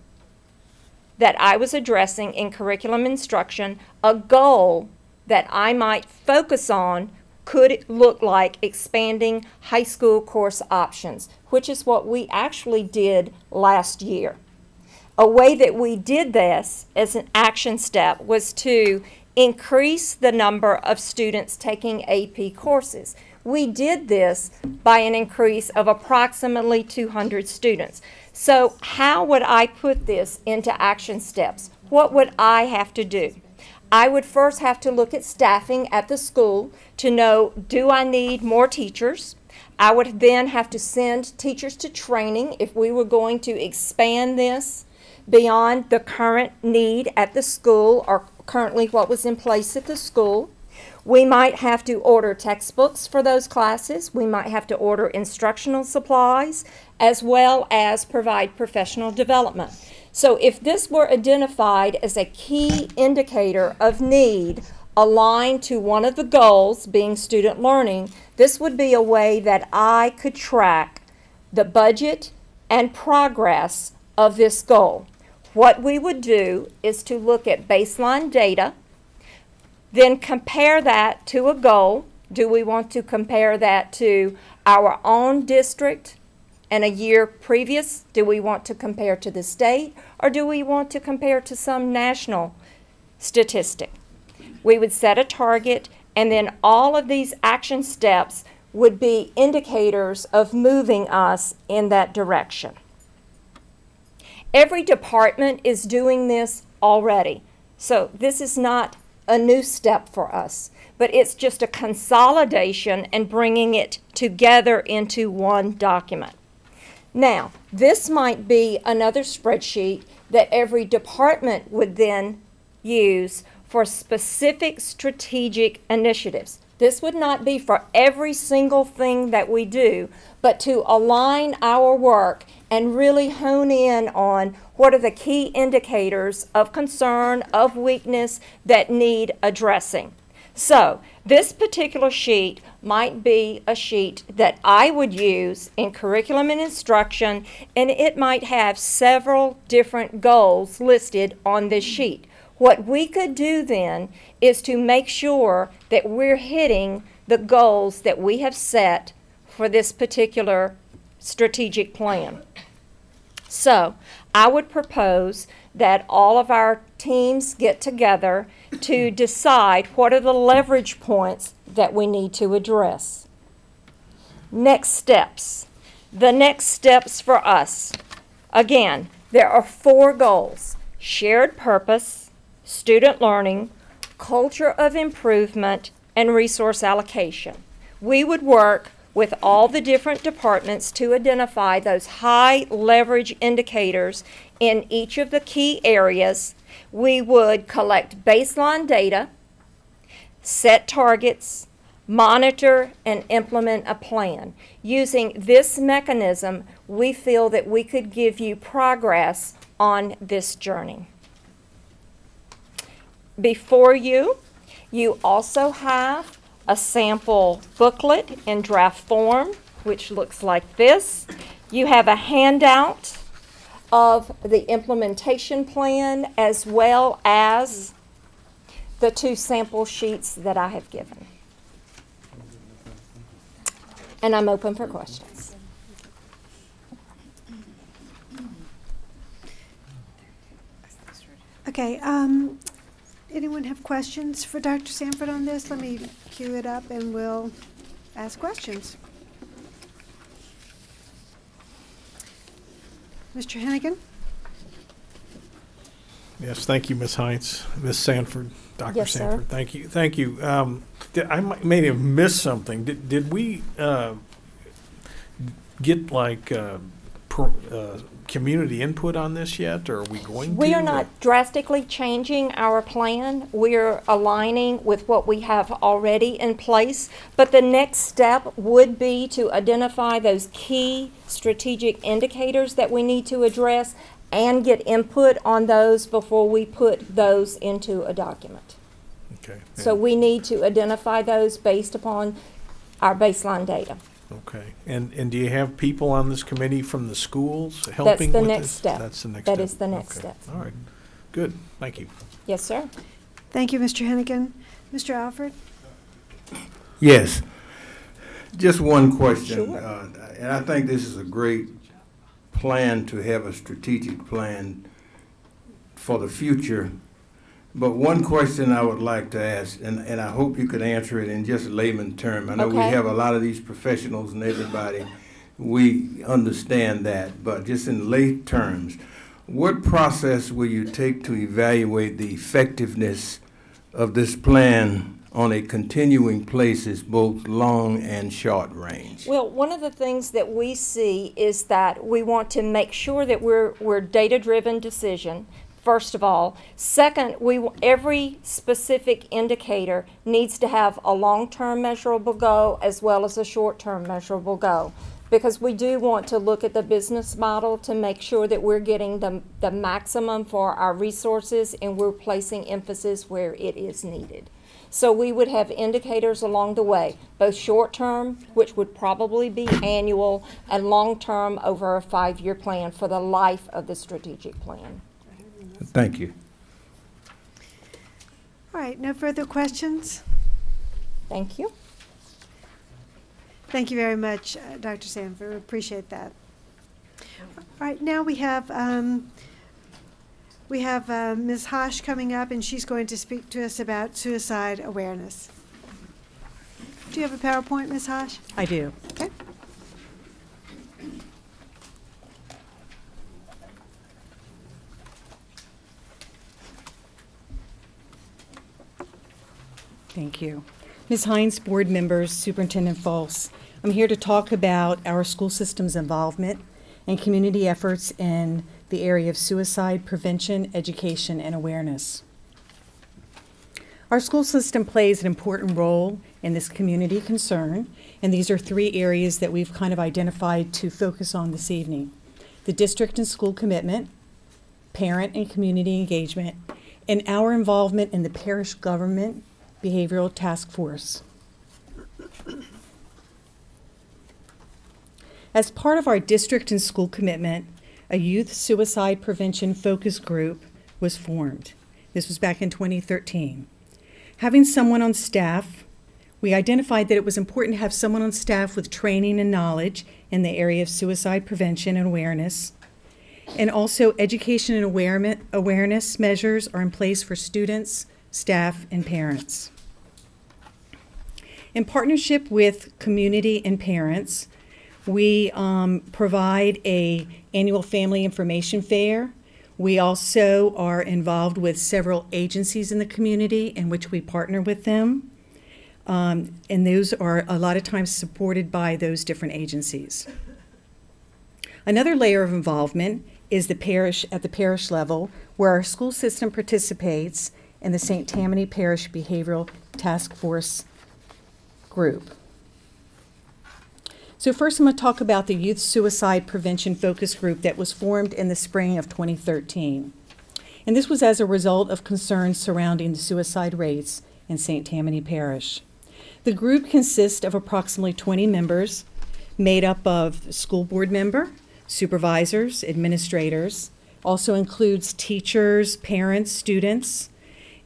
that I was addressing in curriculum instruction, a goal that I might focus on could look like expanding high school course options, which is what we actually did last year. A way that we did this as an action step was to increase the number of students taking AP courses. We did this by an increase of approximately 200 students. So how would I put this into action steps? What would I have to do? I would first have to look at staffing at the school to know, do I need more teachers? I would then have to send teachers to training if we were going to expand this beyond the current need at the school or currently what was in place at the school. We might have to order textbooks for those classes. We might have to order instructional supplies as well as provide professional development. So if this were identified as a key indicator of need aligned to one of the goals, being student learning, this would be a way that I could track the budget and progress of this goal. What we would do is to look at baseline data, then compare that to a goal. Do we want to compare that to our own district and a year previous? Do we want to compare to the state, or do we want to compare to some national statistic? We would set a target, and then all of these action steps would be indicators of moving us in that direction. Every department is doing this already, so this is not a new step for us, but it's just a consolidation and bringing it together into one document. Now, this might be another spreadsheet that every department would then use for specific strategic initiatives. This would not be for every single thing that we do, but to align our work and really hone in on what are the key indicators of concern, of weakness that need addressing. So this particular sheet might be a sheet that I would use in curriculum and instruction, and it might have several different goals listed on this sheet. What we could do then is to make sure that we're hitting the goals that we have set for this particular strategic plan. So I would propose that all of our teams get together to decide what are the leverage points that we need to address. Next steps. The next steps for us. Again, there are 4 goals: shared purpose, student learning, culture of improvement, and resource allocation. We would work with all the different departments to identify those high leverage indicators in each of the key areas. We would collect baseline data, set targets, monitor, and implement a plan. Using this mechanism, we feel that we could give you progress on this journey. Before you, you also have a sample booklet in draft form, which looks like this. You have a handout of the implementation plan as well as the 2 sample sheets that I have given. And I'm open for questions. Okay, anyone have questions for Dr. Sanford on this? Let me cue it up and we'll ask questions. Mr. Hennigan? Yes, thank you, Ms. Heinz, Ms. Sanford, Dr. Yes, sir. Sanford. Thank you. Thank you. I may have missed something. Did we get like community input on this yet, or are we going to? We are not drastically changing our plan. We're aligning with what we have already in place. But the next step would be to identify those key strategic indicators that we need to address and get input on those before we put those into a document. Okay. So we need to identify those based upon our baseline data. Okay. And do you have people on this committee from the schools helping That's the with next this? step. That's the next step. That is the next Okay. step. All right. Good. Thank you. Yes, sir. Thank you, Mr. Hennigan. Mr. Alford? Yes. Just one question. Sure. And I think this is a great plan to have a strategic plan for the future. But one question I would like to ask, and I hope you could answer it in just layman term. I know we Okay. have a lot of these professionals and everybody, we understand that, but just in lay terms, what process will you take to evaluate the effectiveness of this plan on a continuing basis, both long and short range? Well, one of the things that we see is that we want to make sure that we're data-driven decision, first of all. Second, every specific indicator needs to have a long-term measurable goal as well as a short-term measurable goal, because we do want to look at the business model to make sure that we're getting the maximum for our resources and we're placing emphasis where it is needed. So we would have indicators along the way, both short-term, which would probably be annual, and long-term over a 5-year plan for the life of the strategic plan. Thank you. All right, no further questions? Thank you. Thank you very much, Dr. Sanford. We appreciate that. All right, now we have Ms. Hosh coming up, and she's going to speak to us about suicide awareness. Do you have a PowerPoint, Ms. Hosh? I do. Okay. Thank you. Ms. Hines, board members, Superintendent Fultz, I'm here to talk about our school system's involvement and community efforts in the area of suicide prevention, education, and awareness. Our school system plays an important role in this community concern, and these are 3 areas that we've kind of identified to focus on this evening: the district and school commitment, parent and community engagement, and our involvement in the parish government behavioral task force. As part of our district and school commitment, a youth suicide prevention focus group was formed. This was back in 2013. Having someone on staff, we identified that it was important to have someone on staff with training and knowledge in the area of suicide prevention and awareness. And also education and awareness measures are in place for students, staff, and parents. In partnership with community and parents, we provide an annual family information fair. We also are involved with several agencies in the community in which we partner with them. And those are a lot of times supported by those different agencies. Another layer of involvement is the parish, at the parish level, where our school system participates in the St. Tammany Parish Behavioral Task Force group. So first I'm going to talk about the Youth Suicide Prevention Focus Group that was formed in the spring of 2013. And this was as a result of concerns surrounding the suicide rates in St. Tammany Parish. The group consists of approximately 20 members, made up of school board member, supervisors, administrators, also includes teachers, parents, students,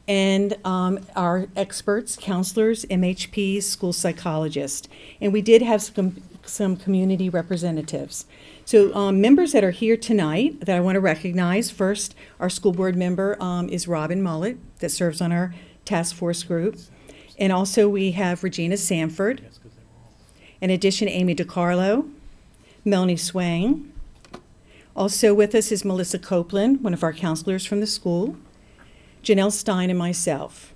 and our experts, counselors, MHPs, school psychologists. And we did have some community representatives. So members that are here tonight that I want to recognize, first, our school board member is Robin Mullet that serves on our task force group. And also we have Regina Sanford. In addition, Amy DiCarlo, Melanie Swang. Also with us is Melissa Copeland, one of our counselors from the school, Janelle Stein, and myself.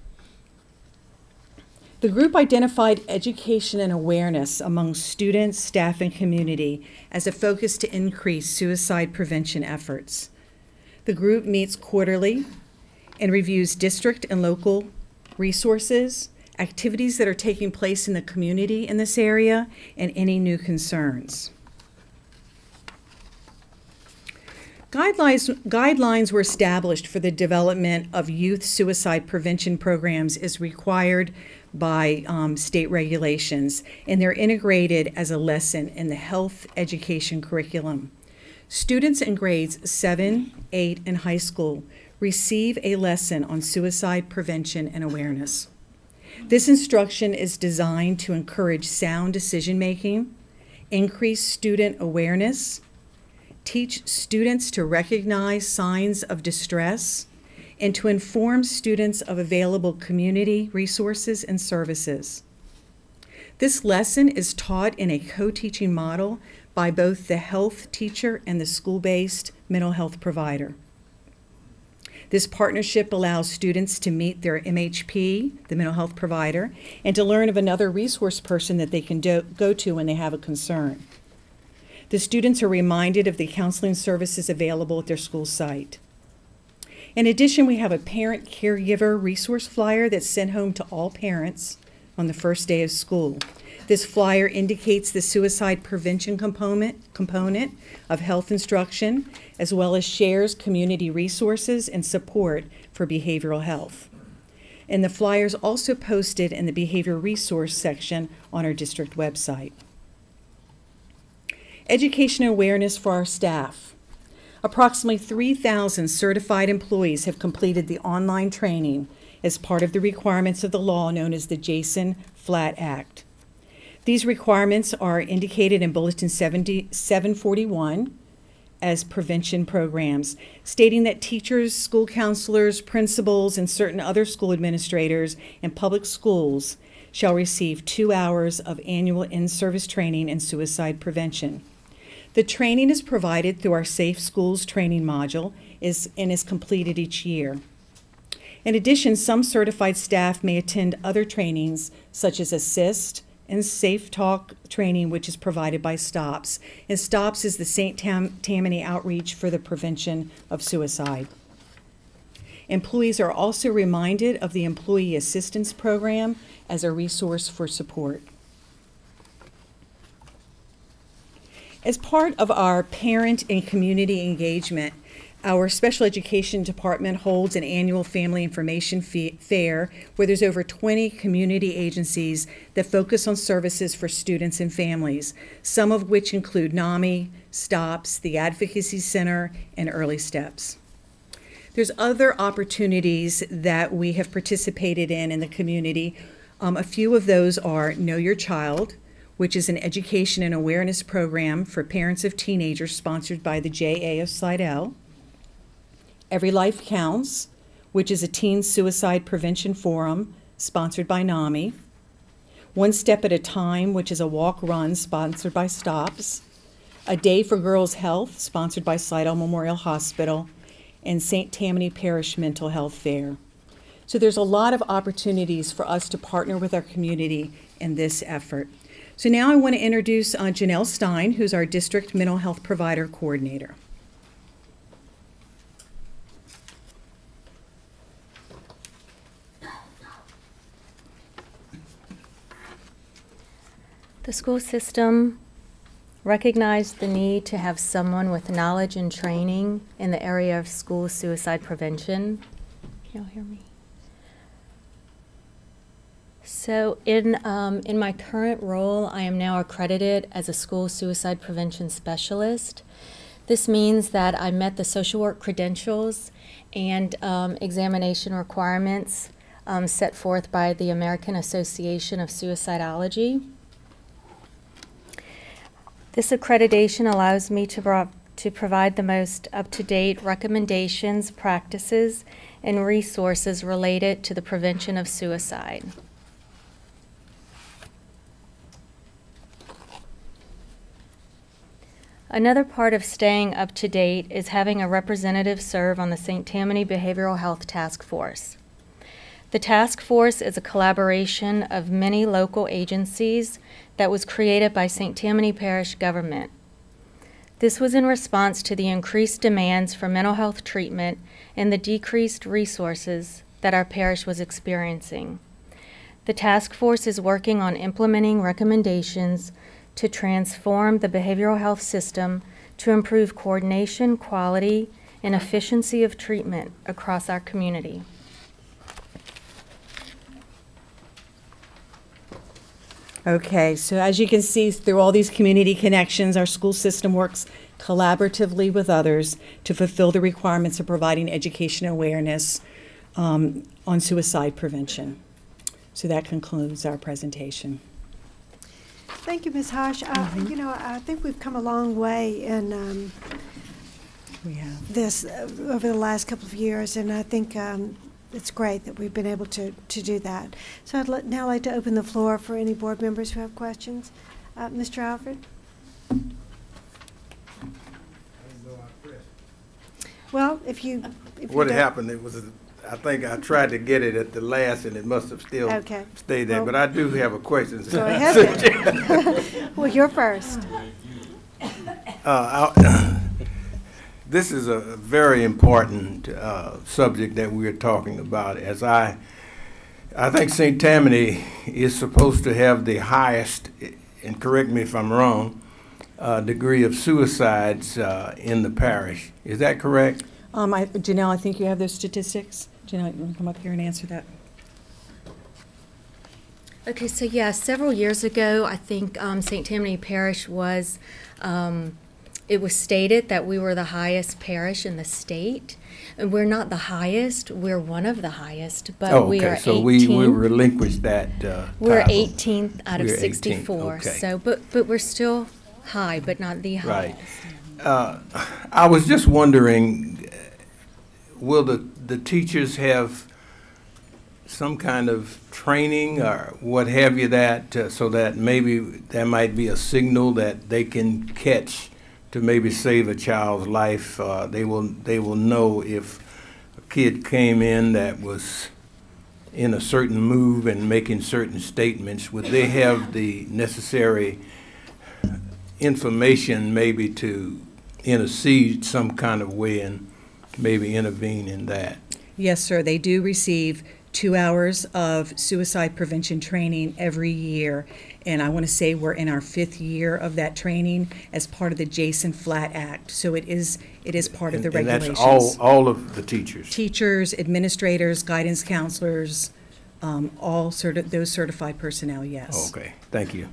The group identified education and awareness among students, staff, and community as a focus to increase suicide prevention efforts. The group meets quarterly and reviews district and local resources, activities that are taking place in the community in this area, and any new concerns. Guidelines were established for the development of youth suicide prevention programs as required by state regulations, and they're integrated as a lesson in the health education curriculum. Students in grades 7, 8, and high school receive a lesson on suicide prevention and awareness. This instruction is designed to encourage sound decision-making, increase student awareness, teach students to recognize signs of distress, and to inform students of available community resources and services. This lesson is taught in a co-teaching model by both the health teacher and the school-based mental health provider. This partnership allows students to meet their MHP, the mental health provider, and to learn of another resource person that they can go to when they have a concern. The students are reminded of the counseling services available at their school site. In addition, we have a parent caregiver resource flyer that's sent home to all parents on the first day of school. This flyer indicates the suicide prevention component of health instruction, as well as shares community resources and support for behavioral health. And the flyer is also posted in the behavior resource section on our district website. Education awareness for our staff. Approximately 3,000 certified employees have completed the online training as part of the requirements of the law known as the Jason Flat Act. These requirements are indicated in Bulletin 741 as prevention programs, stating that teachers, school counselors, principals, and certain other school administrators in public schools shall receive 2 hours of annual in-service training in suicide prevention. The training is provided through our Safe Schools training module and is completed each year. In addition, some certified staff may attend other trainings such as ASSIST and Safe Talk training, which is provided by STOPS. And STOPS is the St. Tammany Outreach for the Prevention of Suicide. Employees are also reminded of the Employee Assistance Program as a resource for support. As part of our parent and community engagement, our special education department holds an annual family information fair where there's over 20 community agencies that focus on services for students and families, some of which include NAMI, STOPS, the Advocacy Center, and Early Steps. There's other opportunities that we have participated in the community. A few of those are Know Your Child, which is an education and awareness program for parents of teenagers sponsored by the JA of Slidell. Every Life Counts, which is a teen suicide prevention forum sponsored by NAMI. One Step at a Time, which is a walk-run sponsored by STOPS. A Day for Girls' Health, sponsored by Slidell Memorial Hospital, and St. Tammany Parish Mental Health Fair. So there's a lot of opportunities for us to partner with our community in this effort. So now I want to introduce Janelle Stein, who's our District Mental Health Provider Coordinator. The school system recognized the need to have someone with knowledge and training in the area of school suicide prevention. Can y'all hear me? So in my current role, I am now accredited as a school suicide prevention specialist. This means that I met the social work credentials and examination requirements set forth by the American Association of Suicidology. This accreditation allows me to provide the most up-to-date recommendations, practices, and resources related to the prevention of suicide. Another part of staying up to date is having a representative serve on the St. Tammany Behavioral Health Task Force. The task force is a collaboration of many local agencies that was created by St. Tammany Parish government. This was in response to the increased demands for mental health treatment and the decreased resources that our parish was experiencing. The task force is working on implementing recommendations to transform the behavioral health system to improve coordination, quality, and efficiency of treatment across our community. Okay, so as you can see through all these community connections, our school system works collaboratively with others to fulfill the requirements of providing education awareness on suicide prevention. So that concludes our presentation. Thank you, Ms. Hosh. You know, I think we've come a long way in this over the last couple of years, and I think it's great that we've been able to do that. So I'd now like to open the floor for any board members who have questions. Mr. Alfred? Well, if what happened, it was, I think I tried to get it at the last and it must have still stayed there, but I do have a question. Go ahead. Well, you're first. This is a very important subject that we're talking about, as I think St. Tammany is supposed to have the highest, and correct me if I'm wrong, degree of suicides in the parish. Is that correct? Janelle, I think you have those statistics. Janelle, you want to come up here and answer that? Okay, so yeah, several years ago, I think St. Tammany Parish was, it was stated that we were the highest parish in the state. And we're not the highest, we're one of the highest, but we are 18th. So we relinquished that We're title. 18th out of 64, okay. So, but we're still high, but not the highest. Right. I was just wondering, will the teachers have some kind of training or what have you so that maybe there might be a signal that they can catch to maybe save a child's life? They will know if a kid came in that was in a certain move and making certain statements. Would they have the necessary information maybe to intercede some kind of way and maybe intervene in that? Yes, sir. They do receive 2 hours of suicide prevention training every year. And I want to say we're in our 5th year of that training as part of the Jason Flatt Act. So it is part of the regulations. And that's all of the teachers? Teachers, administrators, guidance counselors, all those certified personnel, yes. Okay, thank you.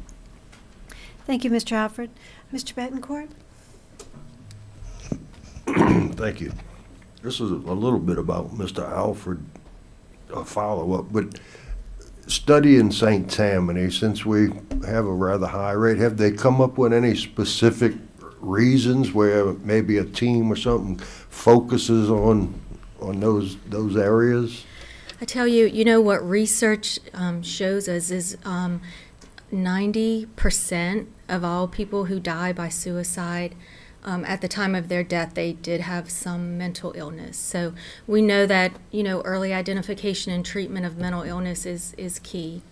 Thank you, Mr. Alfred. Mr. Betancourt? Thank you. This is a little bit about Mr. Alfred, a follow-up, but study in St. Tammany, since we have a rather high rate, have they come up with any specific reasons where maybe a team or something focuses on those areas? I tell you, you know what research shows us is 90% of all people who die by suicide at the time of their death, they did have some mental illness. So we know that, you know, early identification and treatment of mental illness is key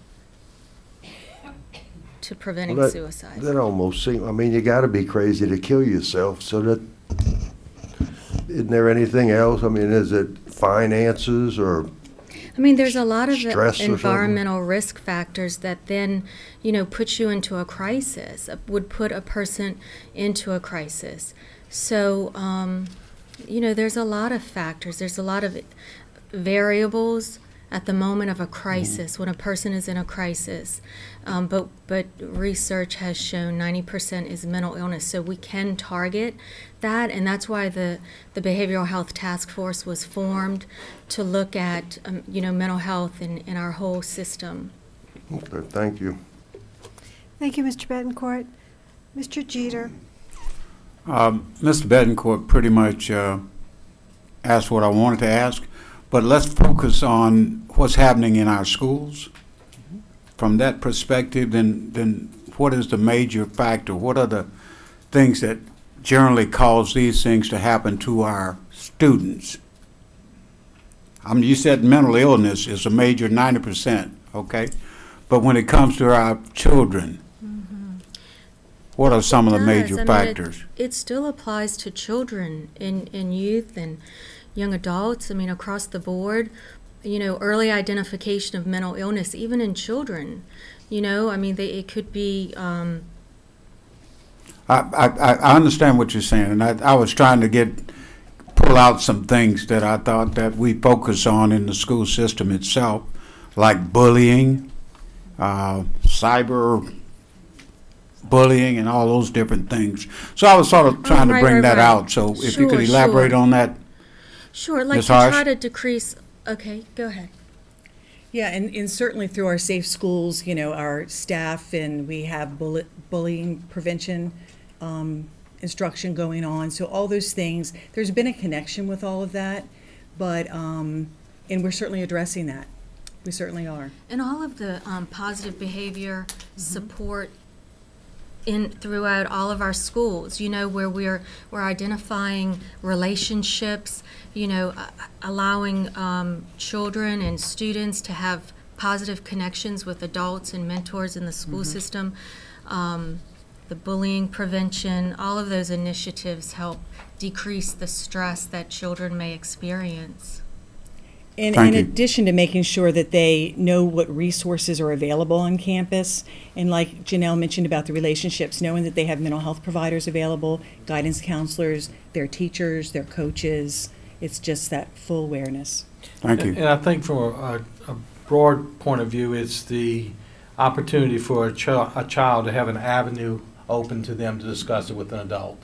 to preventing suicide. That almost seems, I mean, you got to be crazy to kill yourself. So that, isn't there anything else? I mean, is it finances or? I mean, there's a lot of stress environmental risk factors that then, you know, put you into a crisis, would put a person into a crisis. So, you know, there's a lot of factors. There's a lot of variables at the moment of a crisis, when a person is in a crisis. But research has shown 90% is mental illness, so we can target that, and that's why the Behavioral Health Task Force was formed to look at, you know, mental health in our whole system. Okay, thank you. Thank you, Mr. Betancourt. Mr. Jeter. Mr. Betancourt pretty much asked what I wanted to ask, but let's focus on what's happening in our schools. From that perspective, then what is the major factor? What are the things that generally cause these things to happen to our students? I mean, you said mental illness is a major 90%, okay? But when it comes to our children, what are some of the major factors? It still applies to children and youth and young adults. I mean, across the board. You know, early identification of mental illness, even in children. You know, I mean, it could be. I understand what you're saying, and I was trying to pull out some things that I thought that we focus on in the school system itself, like bullying, cyber bullying, and all those different things. So I was sort of trying to bring that out. So if you could elaborate on that. Sure, like to try to decrease. Okay, go ahead. Yeah, and certainly through our Safe Schools, you know, our staff, and we have bullying prevention instruction going on. So all those things, there's been a connection with all of that, but, and we're certainly addressing that. We certainly are. And all of the positive behavior support throughout all of our schools, you know, where we're identifying relationships, you know, allowing children and students to have positive connections with adults and mentors in the school system, the bullying prevention, all of those initiatives help decrease the stress that children may experience. And in addition to making sure that they know what resources are available on campus, and like Janelle mentioned about the relationships, knowing that they have mental health providers available, guidance counselors, their teachers, their coaches, it's just that full awareness. Thank you. And I think from a broad point of view, it's the opportunity for a child to have an avenue open to them to discuss it with an adult.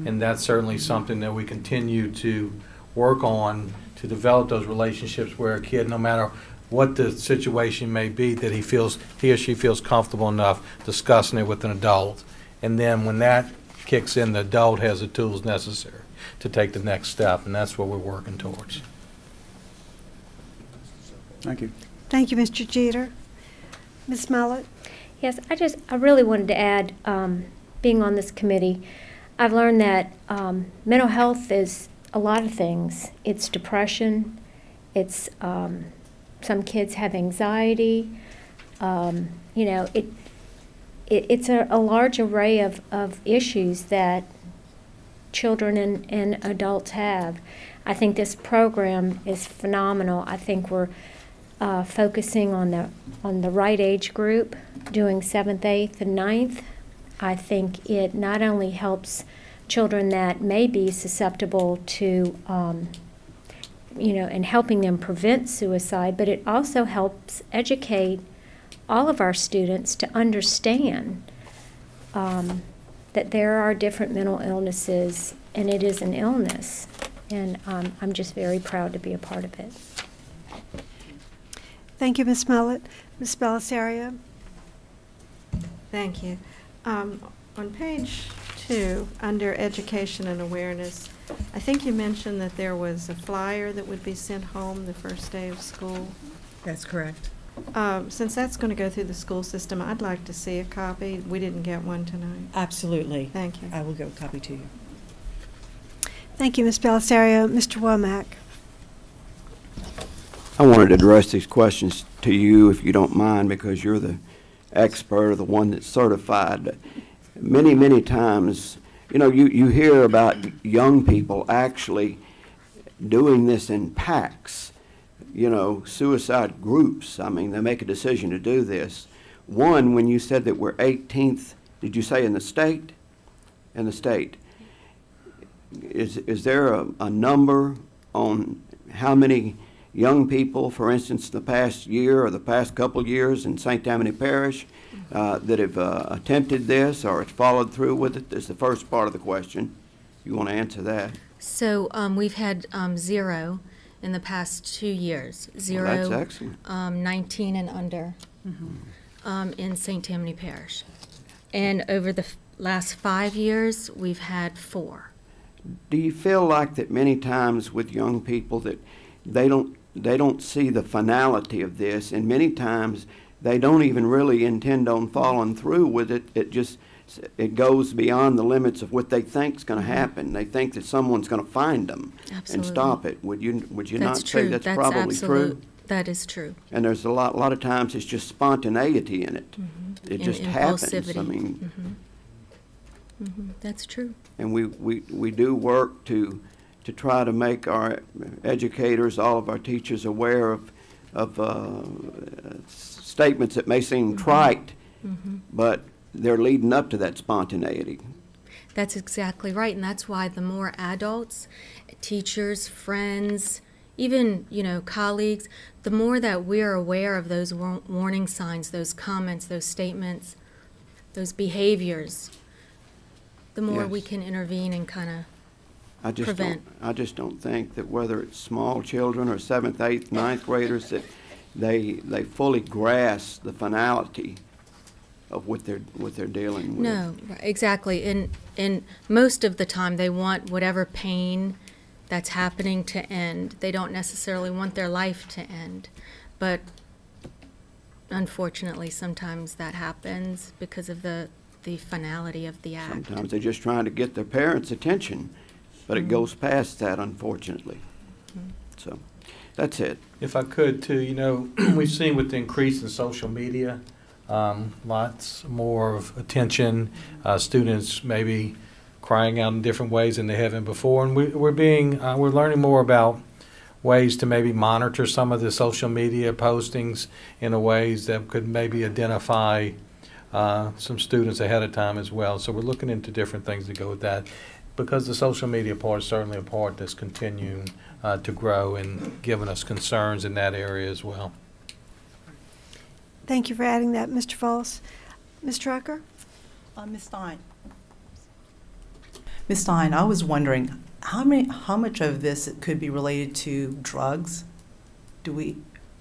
And that's certainly something that we continue to work on, to develop those relationships where a kid, no matter what the situation may be, that he or she feels comfortable enough discussing it with an adult. And then when that kicks in, the adult has the tools necessary to take the next step, and that's what we're working towards. Thank you. Thank you, Mr. Jeter. Ms. Mellett? Yes, I really wanted to add, being on this committee, I've learned that mental health is a lot of things. It's depression, it's some kids have anxiety, you know, it's a large array of issues that children and adults have. I think this program is phenomenal. I think we're focusing on the right age group, doing 7th, 8th, and 9th. I think it not only helps children that may be susceptible to, you know, and helping them prevent suicide, but it also helps educate all of our students to understand that there are different mental illnesses, and it is an illness. And I'm just very proud to be a part of it. Thank you, Ms. Mellett. Ms. Belisario? Thank you. On page 2, under education and awareness, I think you mentioned that there was a flyer that would be sent home the first day of school. That's correct. Since that's going to go through the school system, I'd like to see a copy. We didn't get one tonight. Absolutely. Thank you. I will give a copy to you. Thank you, Ms. Belisario. Mr. Womack. I wanted to address these questions to you, if you don't mind, because you're the expert or the one that's certified. Many, many times, you know, you hear about young people actually doing this in packs, you know, suicide groups. I mean, they make a decision to do this. One, when you said that we're 18th, did you say in the state? In the state. Is there a number on how many young people, for instance, the past year or the past couple of years in St. Tammany Parish that have attempted this or have followed through with it? That's the first part of the question. You want to answer that? So we've had 0 in the past 2 years. 0, well, that's excellent. 19 and under in St. Tammany Parish. And over the last 5 years, we've had 4. Do you feel like that many times with young people that they don't see the finality of this, and many times they don't even really intend on following through with it? It goes beyond the limits of what they think is going to happen. They think that someone's going to find them and stop it. Would you not say that's probably true? That is true. And there's a lot of times it's just spontaneity in it. It just happens. I mean, that's true. And we do work to try to make our educators, all of our teachers, aware of statements that may seem trite, but they're leading up to that spontaneity. That's exactly right, and that's why the more adults, teachers, friends, even, you know, colleagues, the more that we're aware of those warning signs, those comments, those statements, those behaviors, the more we can intervene and kind of prevent. I just don't think that whether it's small children or 7th, 8th, 9th graders, that they fully grasp the finality of what they're dealing with. No, exactly. And most of the time they want whatever pain that's happening to end. They don't necessarily want their life to end. But unfortunately, sometimes that happens because of the finality of the act. Sometimes they're just trying to get their parents' attention, but it goes past that, unfortunately. So that's it. If I could, too, you know, we've seen with the increase in social media, lots more of attention, students maybe crying out in different ways than they haven't before, and we're learning more about ways to maybe monitor some of the social media postings in a ways that could maybe identify some students ahead of time as well. So we're looking into different things to go with that, because the social media part is certainly a part that's continuing to grow and giving us concerns in that area as well. Thank you for adding that, Mr. Falls. Ms. Trucker? Ms. Stein. Ms. Stein, I was wondering how much of this could be related to drugs?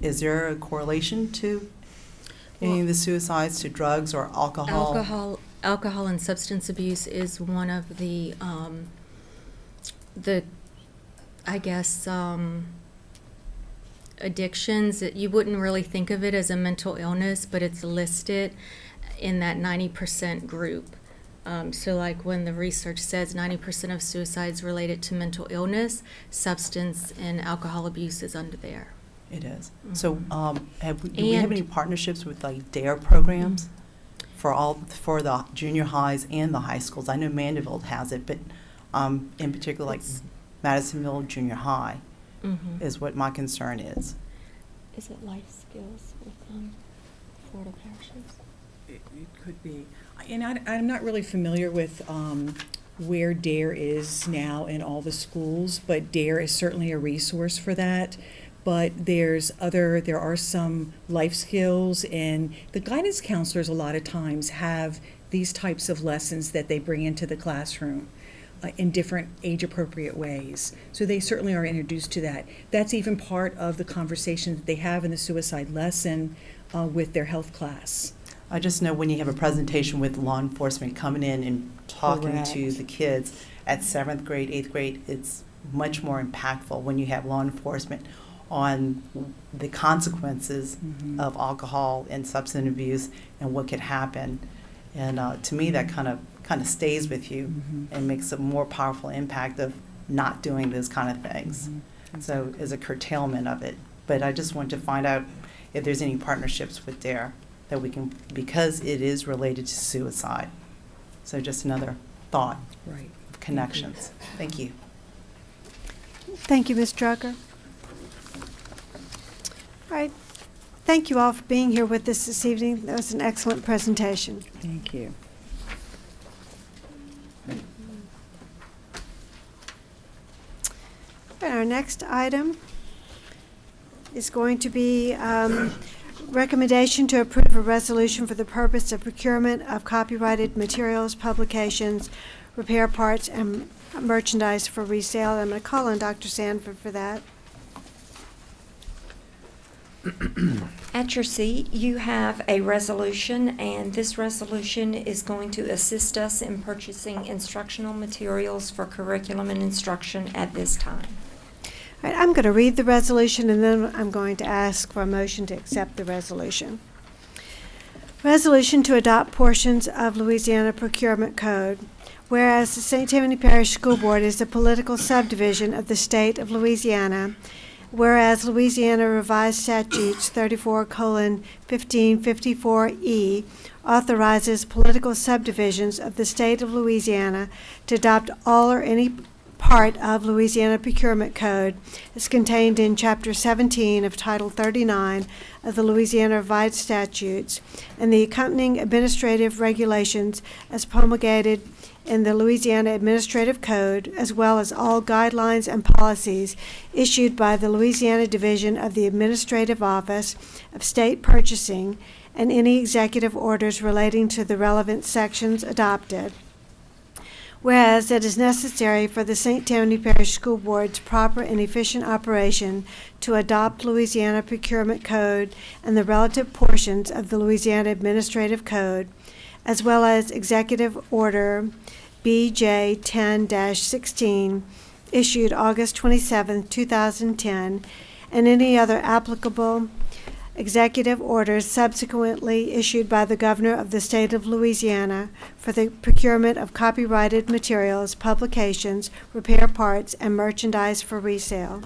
Is there a correlation to any of the suicides to drugs or alcohol? Alcohol and substance abuse is one of the I guess, addictions. You wouldn't really think of it as a mental illness, but it's listed in that 90% group. So like when the research says 90% of suicides related to mental illness, substance and alcohol abuse is under there. It is. So do we have any partnerships with like DARE programs for the junior highs and the high schools? I know Mandeville has it, but in particular like Madisonville Junior High is what my concern is. Is it life skills with Florida parishes? It could be. And I'm not really familiar with where DARE is now in all the schools, but DARE is certainly a resource for that. But there are some life skills, and the guidance counselors a lot of times have these types of lessons that they bring into the classroom in different age-appropriate ways. So they certainly are introduced to that. That's even part of the conversation that they have in the suicide lesson with their health class. I just know when you have a presentation with law enforcement coming in and talking to the kids at 7th grade, 8th grade, it's much more impactful when you have law enforcement on the consequences of alcohol and substance abuse and what could happen. And to me, that kind of stays with you and makes a more powerful impact of not doing those kind of things. So as a curtailment of it. But I just want to find out if there's any partnerships with DARE that we can, because it is related to suicide. So just another thought of connections. Thank you. Thank you, Ms. Drucker. All right. Thank you all for being here with us this evening. That was an excellent presentation. Thank you. And our next item is going to be recommendation to approve a resolution for the purpose of procurement of copyrighted materials, publications, repair parts, and merchandise for resale. I'm going to call on Dr. Sanford for that. At your seat, you have a resolution, and this resolution is going to assist us in purchasing instructional materials for curriculum and instruction at this time. All right, I'm going to read the resolution, and then I'm going to ask for a motion to accept the resolution. Resolution to adopt portions of Louisiana Procurement Code. Whereas the St. Tammany Parish School Board is a political subdivision of the state of Louisiana, whereas Louisiana Revised Statutes 34:1554E authorizes political subdivisions of the state of Louisiana to adopt all or any part of Louisiana Procurement Code as contained in Chapter 17 of Title 39 of the Louisiana Revised Statutes and the accompanying administrative regulations as promulgated in the Louisiana Administrative Code, as well as all guidelines and policies issued by the Louisiana Division of the Administrative Office of State Purchasing and any executive orders relating to the relevant sections adopted. Whereas it is necessary for the St. Tammany Parish School Board's proper and efficient operation to adopt Louisiana Procurement Code and the relative portions of the Louisiana Administrative Code, as well as Executive Order BJ 10-16, issued August 27, 2010, and any other applicable executive orders subsequently issued by the Governor of the State of Louisiana for the procurement of copyrighted materials, publications, repair parts, and merchandise for resale.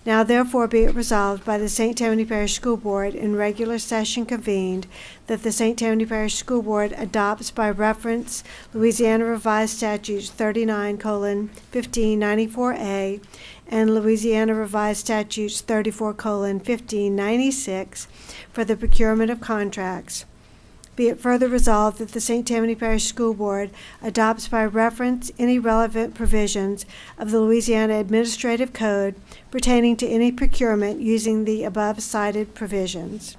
Now therefore be it resolved by the St. Tammany Parish School Board in regular session convened that the St. Tammany Parish School Board adopts by reference Louisiana Revised Statutes 39:1594A and Louisiana Revised Statutes 34:1596 for the procurement of contracts. Be it further resolved that the St. Tammany Parish School Board adopts by reference any relevant provisions of the Louisiana Administrative Code pertaining to any procurement using the above cited provisions.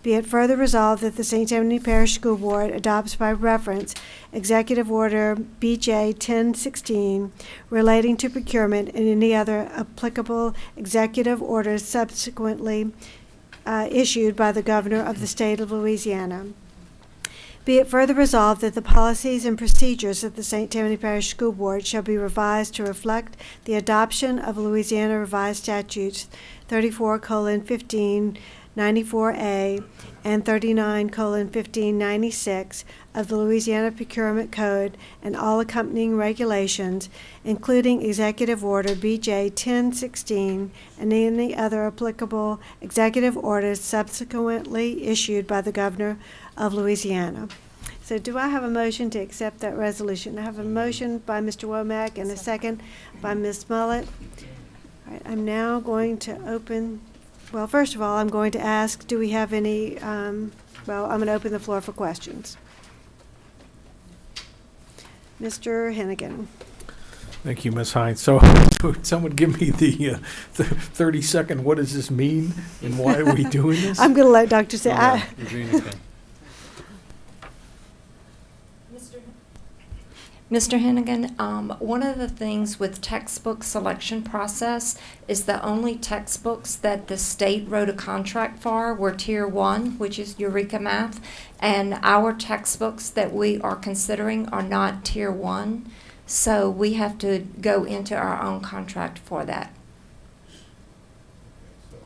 Be it further resolved that the St. Tammany Parish School Board adopts by reference Executive Order BJ 1016 relating to procurement and any other applicable executive orders subsequently issued by the Governor of the State of Louisiana. Be it further resolved that the policies and procedures of the St. Tammany Parish School Board shall be revised to reflect the adoption of Louisiana Revised Statutes 34:1594A and 39:1596 of the Louisiana Procurement Code and all accompanying regulations, including Executive Order BJ 1016 and any other applicable executive orders subsequently issued by the Governor of Louisiana. So do I have a motion to accept that resolution? I have a motion by Mr. Womack and a second by Ms. Mullett. All right, I'm now going to open, well, first of all, I'm going to ask, do we have any, well, I'm going to open the floor for questions. Mr. Hennigan. Thank you, Ms. Hines. So would someone give me the 30-second, what does this mean and why are we doing this? I'm going to let Dr. say. Mr. Hennigan, one of the things with textbook selection process is the only textbooks that the state wrote a contract for were Tier 1, which is Eureka Math, and our textbooks that we are considering are not Tier 1, so we have to go into our own contract for that. So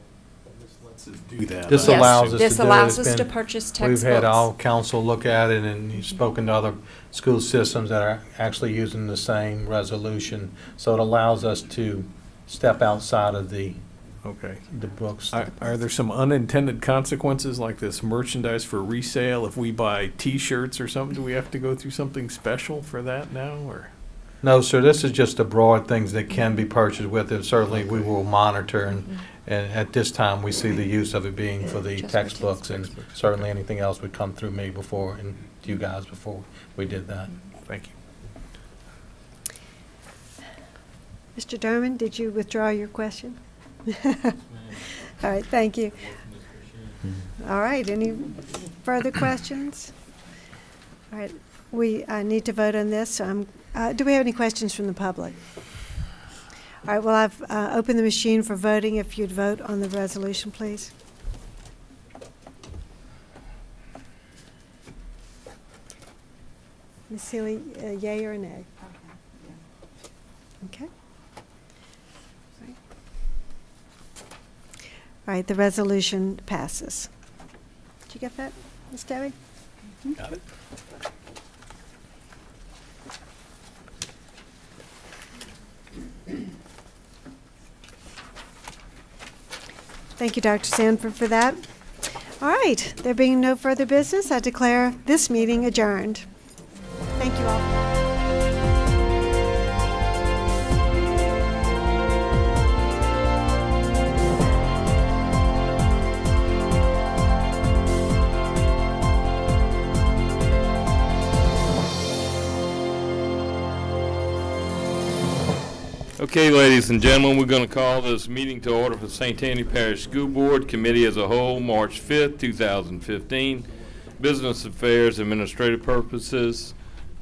this lets do that. This Yes, allows us to do it. this allows It's us to been- purchase We've had textbooks. all council look at it, and you've spoken to other school systems that are actually using the same resolution. So it allows us to step outside of the books. Are there some unintended consequences like this merchandise for resale? If we buy T-shirts or something, do we have to go through something special for that now, or? No, sir, this is just the broad things that can be purchased with it. Certainly, we will monitor, and at this time, we see the use of it being for the textbooks, and certainly anything else would come through me before, and you guys before we did that. Thank you. Mr. Derman, did you withdraw your question? All right, thank you. All right, any further questions? All right, we need to vote on this. Do we have any questions from the public? All right, well, I've opened the machine for voting. If you'd vote on the resolution, please. Ms. Seeley, yay or nay? Okay. All right, the resolution passes. Did you get that, Ms. Debbie? Got it. Thank you, Dr. Sanford, for that. All right, there being no further business, I declare this meeting adjourned. Thank you all. Okay, ladies and gentlemen, we're going to call this meeting to order for St. Anthony Parish School Board Committee as a whole, March 5th, 2015. Business affairs, administrative purposes.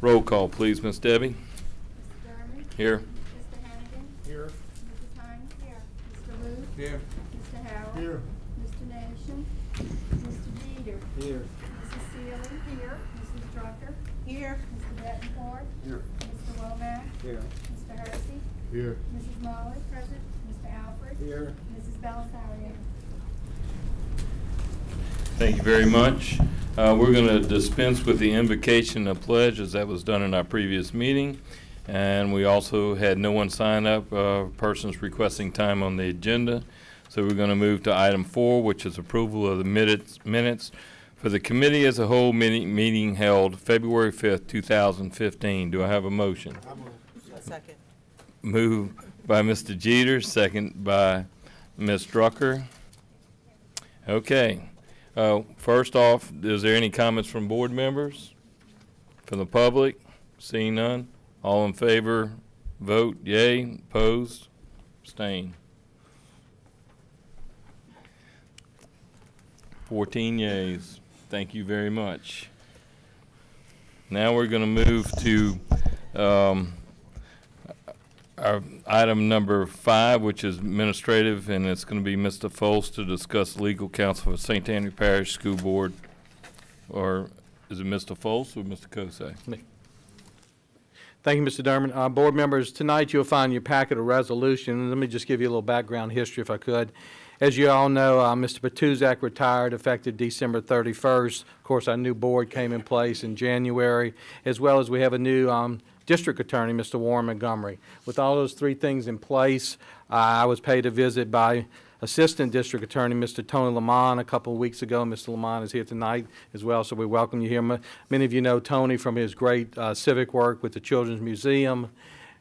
Roll call, please, Ms. Debbie. Mr. Derman? Here. Mr. Hannigan? Here. Mrs. Hines? Here. Mr. Luce? Here. Mr. Howard? Here. Mr. Nation? Mr. Jeter? Here. Mrs. Seeley? Here. Mrs. Drucker? Here. Mr. Bettencourt? Here. Mr. Womack? Here. Mr. Hersey? Here. Mrs. Molly? Present. Mr. Alfred? Here. Mrs. Belisario? Thank you very much. We're going to dispense with the invocation of pledge as that was done in our previous meeting. And we also had no one sign up, persons requesting time on the agenda. So we're going to move to item 4, which is approval of the minutes for the committee as a whole meeting held February 5th, 2015. Do I have a motion? Second. Moved by Mr. Jeter, second by Ms. Drucker. Okay. First off, is there any comments from board members? From the public? Seeing none? All in favor, vote yea. Opposed? Abstain. 14 yeas. Thank you very much. Now we're going to move to our item number 5, which is administrative, and it's going to be Mr. Foles to discuss legal counsel for St. Anthony Parish School Board. Or is it Mr. Foles or Mr. Kosay? Me. Thank you, Mr. Derman. Board members, tonight you'll find your packet of resolution. Let me just give you a little background history if I could. As you all know, Mr. Patuzak retired effective December 31st. Of course, our new board came in place in January, as well as we have a new district attorney, Mr. Warren Montgomery. With all those three things in place, I was paid a visit by Assistant District Attorney, Mr. Tony Lamont, a couple of weeks ago. Mr. Lamont is here tonight as well, so we welcome you here. Many of you know Tony from his great civic work with the Children's Museum,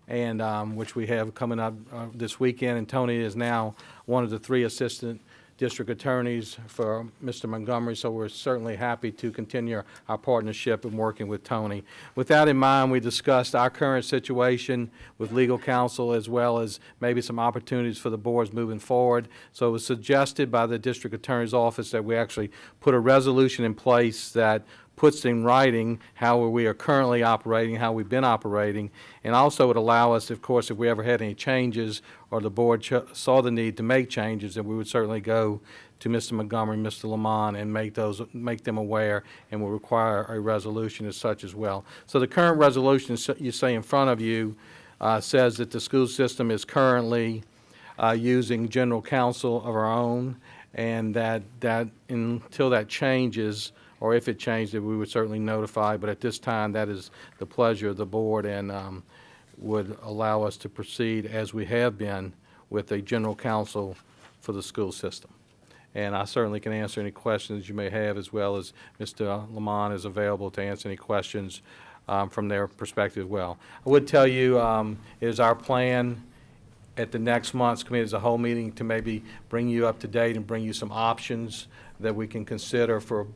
and which we have coming up this weekend. And Tony is now one of the 3 assistant district attorneys for Mr. Montgomery, so we're certainly happy to continue our partnership and working with Tony. With that in mind, we discussed our current situation with legal counsel as well as maybe some opportunities for the boards moving forward. So it was suggested by the district attorney's office that we actually put a resolution in place that puts in writing how we are currently operating, how we've been operating, and also would allow us, of course, if we ever had any changes or the board saw the need to make changes, then we would certainly go to Mr. Montgomery, Mr. Lamont, and make them aware, and will require a resolution as such as well. So the current resolution you see in front of you says that the school system is currently using general counsel of our own. and that until that changes, or if it changed, we would certainly notify. But at this time, that is the pleasure of the board, and would allow us to proceed as we have been with a general counsel for the school system. And I certainly can answer any questions you may have, as well as Mr. Lamont is available to answer any questions from their perspective as well. I would tell you it is our plan at the next month's committee as a whole meeting to maybe bring you up to date and bring you some options that we can consider for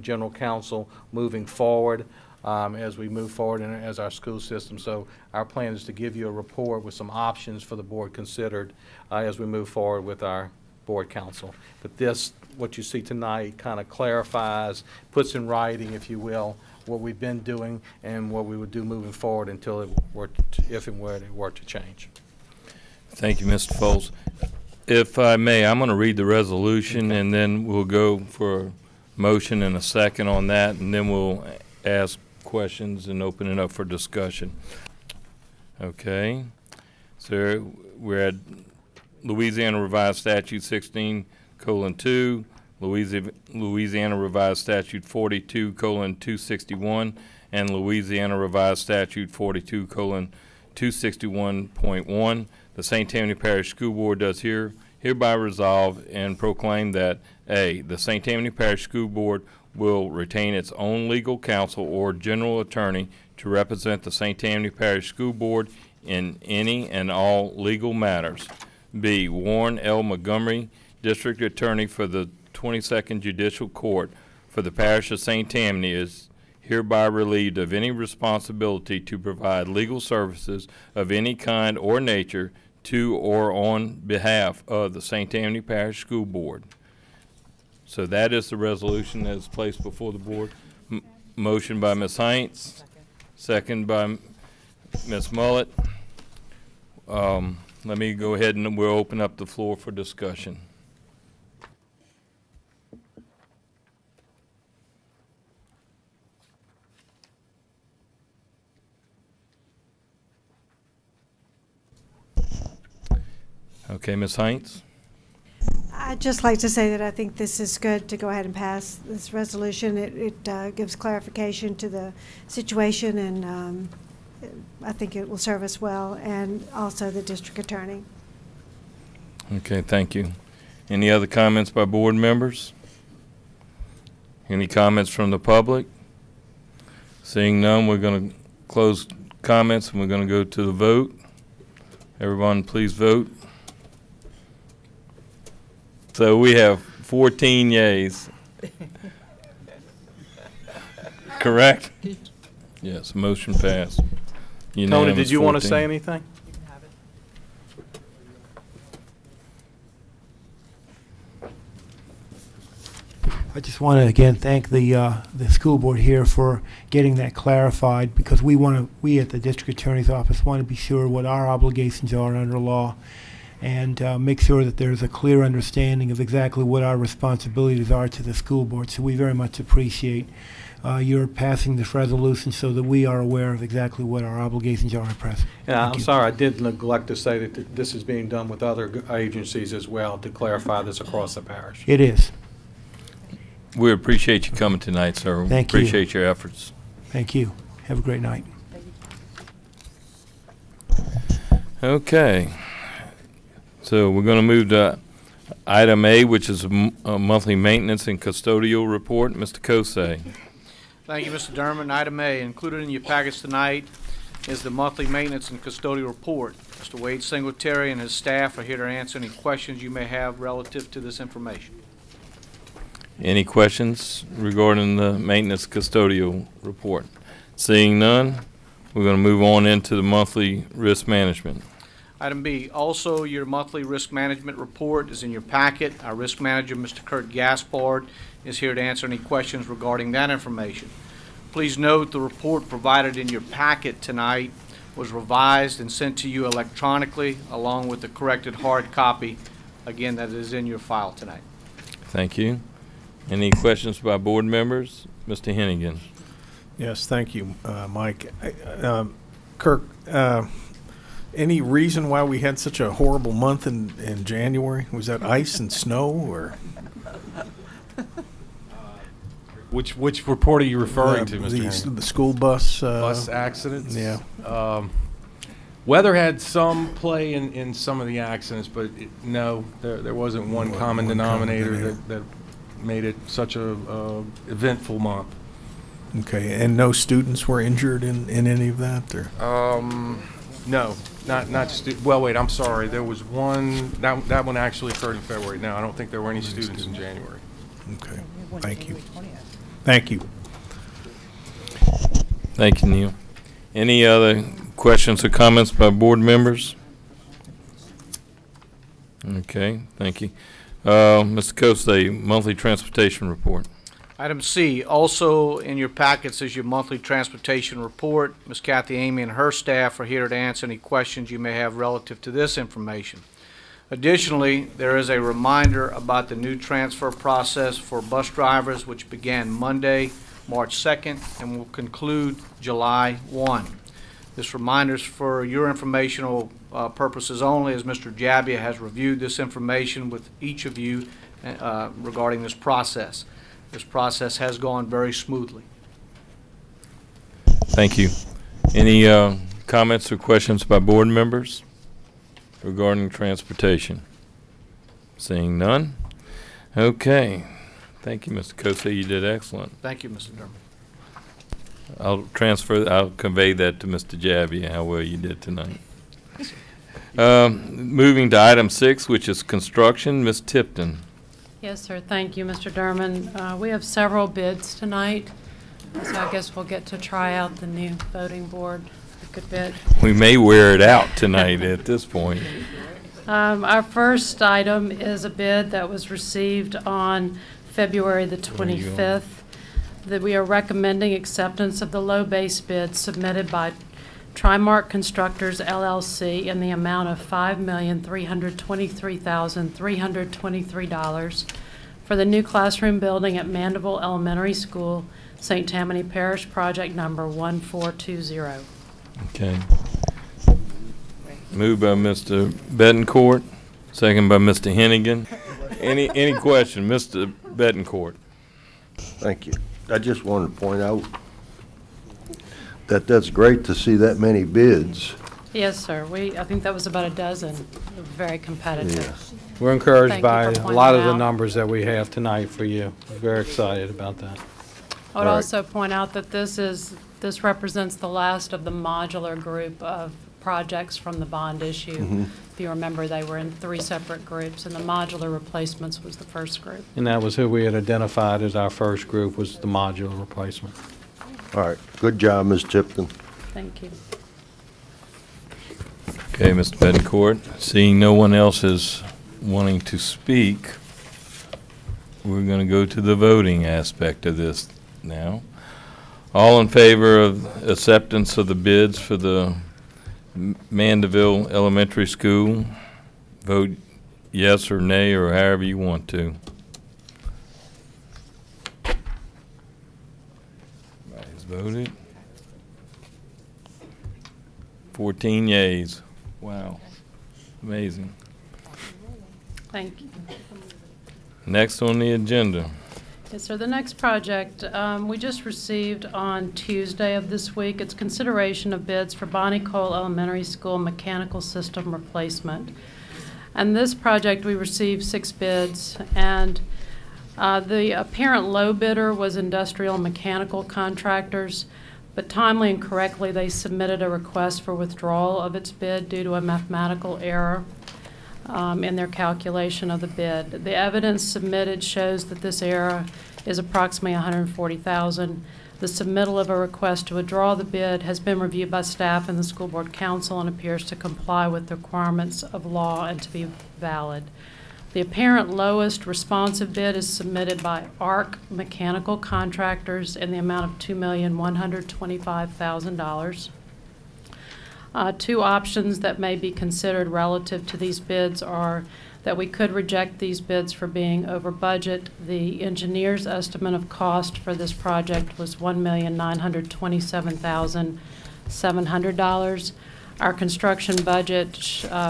general counsel moving forward as we move forward and as our school system. So our plan is to give you a report with some options for the board considered as we move forward with our board council. But this, what you see tonight, kind of clarifies, puts in writing, if you will, what we've been doing and what we would do moving forward until it were to, if and where it were to change. Thank you, Mr. Foles. If I may, I'm going to read the resolution, and then we'll go for a motion and a second on that, and then we'll ask questions and open it up for discussion. Okay. So we're at Louisiana Revised Statute 16:2, Louisiana Revised Statute 42:261, and Louisiana Revised Statute 42:261.1. The St. Tammany Parish School Board does hereby resolve and proclaim that A, the St. Tammany Parish School Board will retain its own legal counsel or general attorney to represent the St. Tammany Parish School Board in any and all legal matters. B, Warren L. Montgomery, District Attorney for the 22nd Judicial Court for the Parish of St. Tammany, is hereby relieved of any responsibility to provide legal services of any kind or nature to or on behalf of the St. Tammany Parish School Board. So that is the resolution that is placed before the board. Motion by Ms. Heinz, second by Ms. Mullett. Let me go ahead and we'll open up the floor for discussion. Okay, Ms. Heinz. I'd just like to say that I think this is good to go ahead and pass this resolution. It gives clarification to the situation, and I think it will serve us well, and also the district attorney. Okay, thank you. Any other comments by board members? Any comments from the public? Seeing none, we're going to close comments and we're going to go to the vote. Everyone, please vote. So we have 14 yeas. Correct? Yes, motion passed. Tony, did you want to say anything? I just want to again thank the school board here for getting that clarified, because we at the district attorney's office want to be sure what our obligations are under law, and make sure that there's a clear understanding of exactly what our responsibilities are to the school board. So we very much appreciate your passing this resolution so that we are aware of exactly what our obligations are at present. Yeah, I'm sorry, I did neglect to say that this is being done with other agencies as well to clarify this across the parish. It is. We appreciate you coming tonight, sir. Thank you. Appreciate your efforts. Thank you. Have a great night. Okay. So we're going to move to item A, which is a monthly maintenance and custodial report. Mr. Kosei. Thank you, Mr. Dermott. Item A, included in your package tonight is the monthly maintenance and custodial report. Mr. Wade Singletary and his staff are here to answer any questions you may have relative to this information. Any questions regarding the maintenance custodial report? Seeing none, we're going to move on into the monthly risk management. Item B, also your monthly risk management report is in your packet. Our risk manager, Mr. Kurt Gaspard, is here to answer any questions regarding that information. Please note the report provided in your packet tonight was revised and sent to you electronically along with the corrected hard copy, again, that is in your file tonight. Thank you. Any questions by board members? Mr. Hennigan. Yes, thank you, Mike. Kirk, Any reason why we had such a horrible month in January? Was that ice and snow, or? Which report are you referring to, Mr. Henry? The school bus. Bus accidents? Yeah. Weather had some play in some of the accidents, but no, there wasn't one common denominator that made it such a eventful month. Okay, and no students were injured in any of that, or? No, not well, wait, I'm sorry. There was one, that one actually occurred in February. No, I don't think there were any students in January. Okay, thank you. Thank you. Thank you, Neil. Any other questions or comments by board members? Okay, thank you. Mr. Kosey, monthly transportation report. Item C, also in your packets is your monthly transportation report. Ms. Kathy Amy and her staff are here to answer any questions you may have relative to this information. Additionally, there is a reminder about the new transfer process for bus drivers, which began Monday, March 2nd, and will conclude July 1. This reminder is for your informational purposes only, as Mr. Jabbia has reviewed this information with each of you regarding this process. This process has gone very smoothly. Thank you. Any comments or questions by board members regarding transportation? Seeing none. Okay. Thank you, Mr. Kosey. You did excellent. Thank you, Mr. Durham. I'll convey that to Mr. Jabbia, how well you did tonight. Moving to item 6, which is construction. Ms. Tipton. Yes, sir. Thank you, Mr. Durman. We have several bids tonight, so I guess we'll get to try out the new voting board a good bit. We may wear it out tonight at this point. Our first item is a bid that was received on February the 25th, that we are recommending acceptance of the low base bid submitted by Trimark Constructors, LLC, in the amount of $5,323,323 for the new classroom building at Mandeville Elementary School, St. Tammany Parish, project number 1420. Okay. Moved by Mr. Betancourt, second by Mr. Hennigan. Any question, Mr. Betancourt? Thank you. I just wanted to point out that that's great to see that many bids. Yes, sir. I think that was about a dozen. Very competitive. Yes. We're encouraged Thank by you for a pointing lot of it the out. numbers that we have tonight for you. We're very excited about that. I would also point out that this represents the last of the modular group of projects from the bond issue. Mhm. If you remember, they were in 3 separate groups, and the modular replacements was the first group. And that was who we had identified as our first group, was the modular replacement. All right. Good job, Ms. Tipton. Thank you. Okay, Mr. Betancourt. Seeing no one else is wanting to speak, we're going to go to the voting aspect of this now. All in favor of acceptance of the bids for the Mandeville Elementary School, vote yes or nay, or however you want to. Everybody's voted. 14 yeas. Wow. Amazing. Thank you. Next on the agenda. Yes, sir. The next project we just received on Tuesday of this week. It's consideration of bids for Bonnie Cole Elementary School mechanical system replacement. And this project, we received 6 bids, and the apparent low bidder was Industrial Mechanical Contractors, but timely and correctly they submitted a request for withdrawal of its bid due to a mathematical error in their calculation of the bid. The evidence submitted shows that this error is approximately $140,000. The submittal of a request to withdraw the bid has been reviewed by staff and the school board council and appears to comply with the requirements of law and to be valid. The apparent lowest responsive bid is submitted by ARC Mechanical Contractors in the amount of $2,125,000. 2 options that may be considered relative to these bids are that we could reject these bids for being over budget. The engineer's estimate of cost for this project was $1,927,700. Our construction budget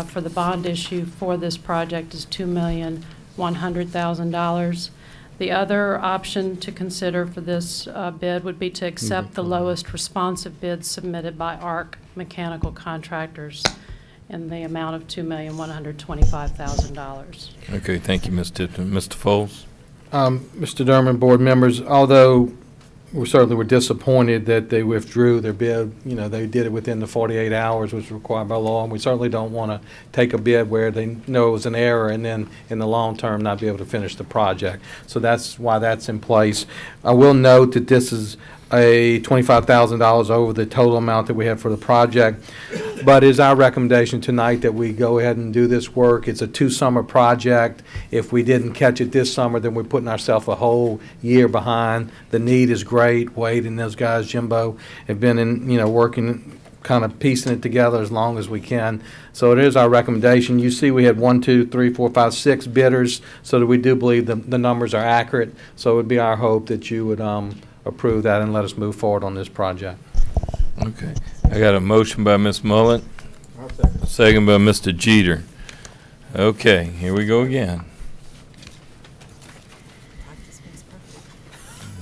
for the bond issue for this project is $2,100,000. The other option to consider for this bid would be to accept the lowest responsive bid submitted by ARC Mechanical Contractors in the amount of $2,125,000. Okay, thank you, Ms. Tipton. Mr. Foles? Mr. Durham, board members, although we certainly were disappointed that they withdrew their bid, you know, they did it within the 48 hours, which is required by law, and we certainly don't want to take a bid where they know it was an error and then in the long term not be able to finish the project. So that's why that's in place. I will note that this is a $25,000 over the total amount that we have for the project. But it's our recommendation tonight that we go ahead and do this work. It's a 2-summer project. If we didn't catch it this summer, then we're putting ourselves a whole year behind. The need is great. Wade and those guys, Jimbo, have been in, working, kind of piecing it together as long as we can. So it is our recommendation. You see we had 1, 2, 3, 4, 5, 6 bidders, so that we do believe the numbers are accurate. So it would be our hope that you would approve that and let us move forward on this project. Okay. I got a motion by Ms. Mullet, second by Mr. Jeter. Okay, here we go again.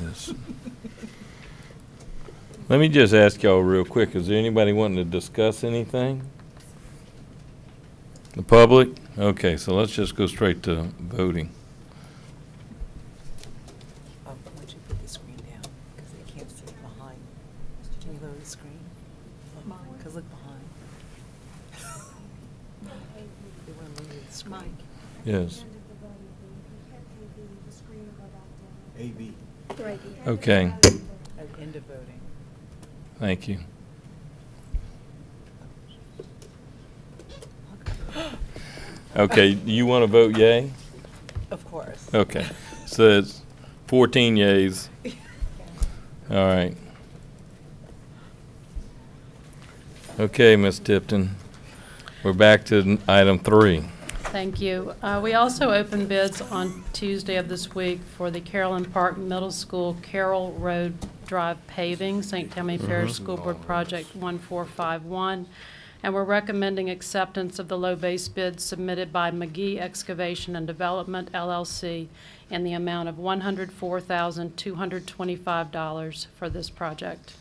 Yes. Let me just ask y'all real quick, is there anybody wanting to discuss anything? The public? Okay, so let's just go straight to voting. Yes. A.B. Okay. Thank you. Okay, you want to vote yay? Of course. Okay. So it's 14 yays. All right. Okay, Ms. Tipton. We're back to item 3. Thank you. We also opened bids on Tuesday of this week for the Carolyn Park Middle School Carroll Road Drive paving, St. Tammany Parish School Board Project 1451. And we're recommending acceptance of the low base bid submitted by McGee Excavation and Development, LLC, in the amount of $104,225 for this project.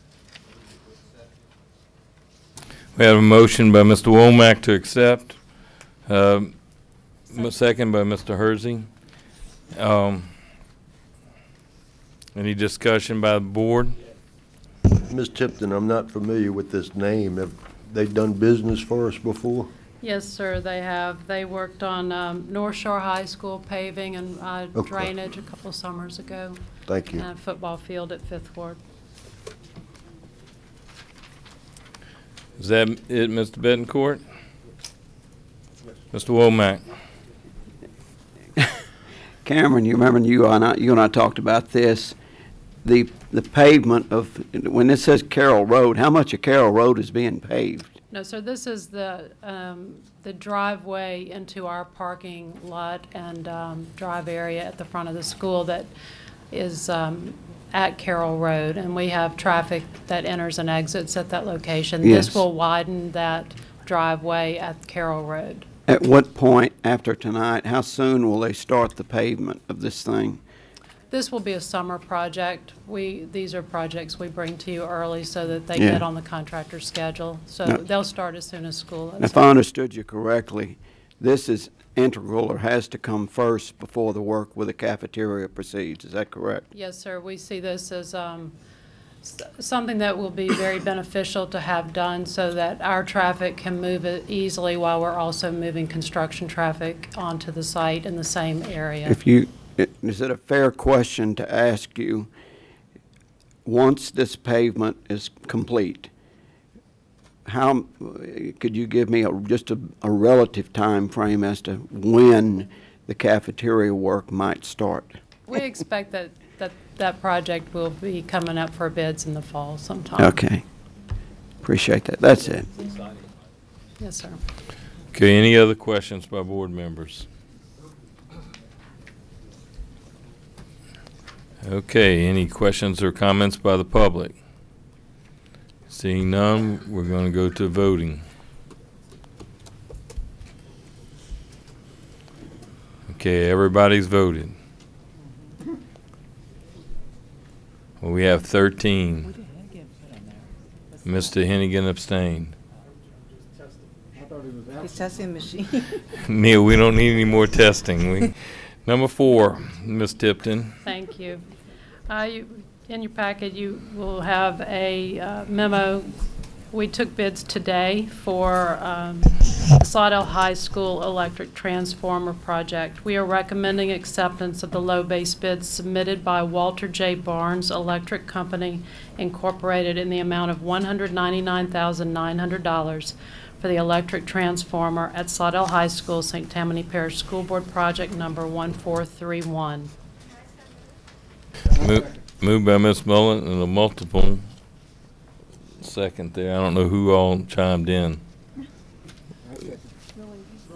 We have a motion by Mr. Womack to accept. Second by Mr. Hersey. Any discussion by the board? Ms. Tipton, I'm not familiar with this name. Have they done business for us before? Yes, sir, they have. They worked on North Shore High School paving and drainage a couple summers ago. Thank you. And a football field at 5th Ward. Is that it, Mr. Bettencourt? Mr. Womack. Cameron, you remember you and I talked about this. The pavement of, when it says Carroll Road, how much of Carroll Road is being paved? No, sir, this is the driveway into our parking lot and drive area at the front of the school that is at Carroll Road, and we have traffic that enters and exits at that location. Yes. This will widen that driveway at Carroll Road. At what point after tonight, how soon will they start the pavement of this thing? This will be a summer project. These are projects we bring to you early so that they get on the contractor's schedule. So they'll start as soon as school is. If I understood you correctly, this is integral or has to come first before the work with the cafeteria proceeds. Is that correct? Yes, sir. We see this as something that will be very beneficial to have done so that our traffic can move it easily while we're also moving construction traffic onto the site in the same area. Is it a fair question to ask you, once this pavement is complete, how could you give me just a relative time frame as to when the cafeteria work might start? We expect that project will be coming up for bids in the fall sometime. Okay. Appreciate that. That's it. Yes, sir. Okay, any other questions by board members? Okay, any questions or comments by the public? Seeing none, we're going to go to voting. Okay, everybody's voted. Well, we have 13. Mr. Hennigan abstained. It's testing machine. Neil, we don't need any more testing. Number 4, Ms. Tipton. Thank you. In your packet, you will have a memo. We took bids today for the Slidell High School electric transformer project. We are recommending acceptance of the low base bid submitted by Walter J. Barnes Electric Company, Incorporated, in the amount of $199,900 for the electric transformer at Slidell High School, St. Tammany Parish School Board Project number 1431. Moved by Ms. Mullen and a multiple second there. I don't know who all chimed in.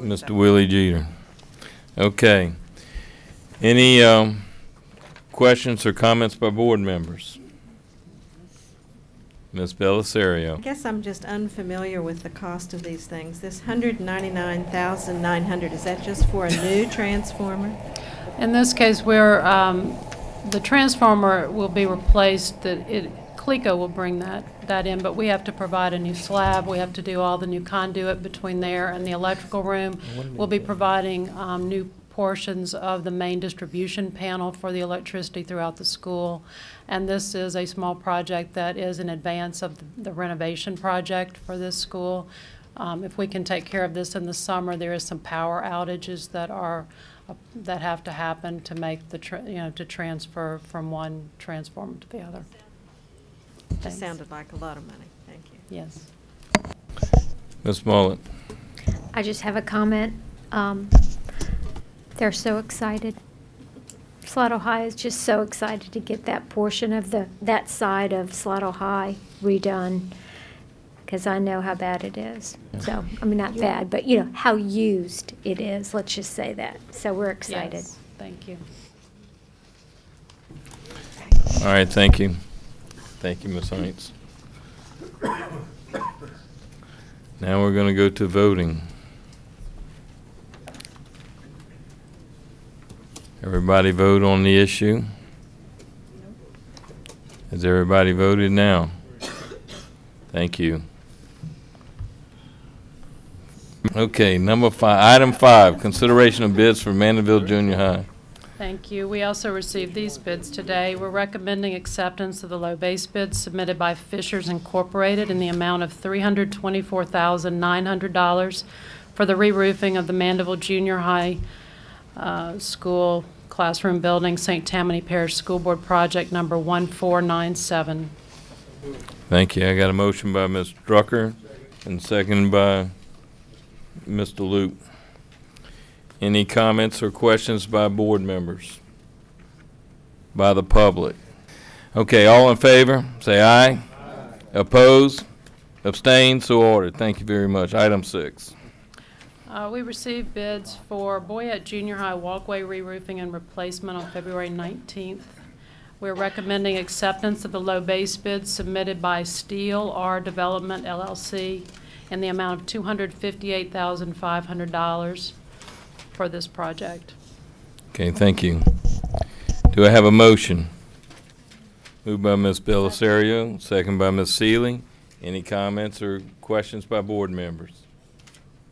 Mr. Willie Jeter. Okay. Any questions or comments by board members? Ms. Belisario. I guess I'm just unfamiliar with the cost of these things. This $199,900, is that just for a new transformer? In this case, where the transformer will be replaced, CLECO will bring that in, but we have to provide a new slab. We have to do all the new conduit between there and the electrical room. We'll be providing new portions of the main distribution panel for the electricity throughout the school. And this is a small project that is in advance of the renovation project for this school. If we can take care of this in the summer, there is some power outages that have to happen to make the to transfer from one transformer to the other. That sounded like a lot of money. Thank you. Yes. Ms. Mullen. I just have a comment. They're so excited. Slidell High is just so excited to get that portion of that side of Slidell High redone, because I know how bad it is. So, I mean, not bad, but you know how used it is. Let's just say that. So we're excited. Yes. Thank you. All right, thank you. Thank you, Ms. Hines. Now we're going to go to voting. Everybody vote on the issue? Has everybody voted now? Thank you. Okay, item 5, consideration of bids for Mandeville Junior High. Thank you. We also received these bids today. We're recommending acceptance of the low base bid submitted by Fishers Incorporated in the amount of $324,900 for the re-roofing of the Mandeville Junior High School classroom building, St. Tammany Parish School Board Project number 1497. Thank you. I got a motion by Ms. Drucker and second by Mr. Luke. Any comments or questions by board members? By the public? Okay, all in favor, say aye. Aye. Opposed? Abstained? So ordered. Thank you very much. Item 6. We received bids for Boyette Junior High walkway re-roofing and replacement on February 19th. We're recommending acceptance of the low base bid submitted by Steel R Development LLC in the amount of $258,500 for this project. Okay, thank you. Do I have a motion? Moved by Ms. Belisario, second by Ms. Seeley. Any comments or questions by board members?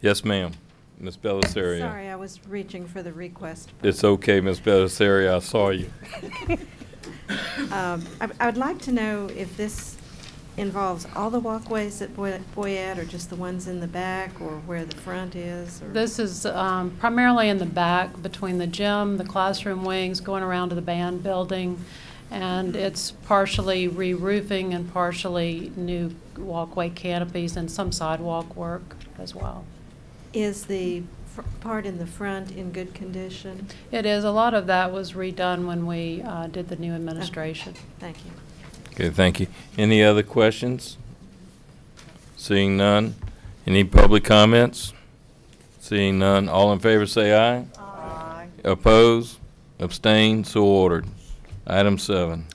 Yes, ma'am. Ms. Belisario. Sorry, I was reaching for the request. It's okay, Ms. Belisario. I saw you. I would like to know if this involves all the walkways at Boyette or just the ones in the back or where the front is? Or? This is primarily in the back between the gym, the classroom wings, going around to the band building, and it's partially re-roofing and partially new walkway canopies and some sidewalk work as well. Is the part in the front in good condition? It is. A lot of that was redone when we did the new administration. Okay. Thank you. Okay, thank you. Any other questions? Seeing none. Any public comments? Seeing none. All in favor say aye. Aye. Opposed? Abstained? So ordered. Item 7.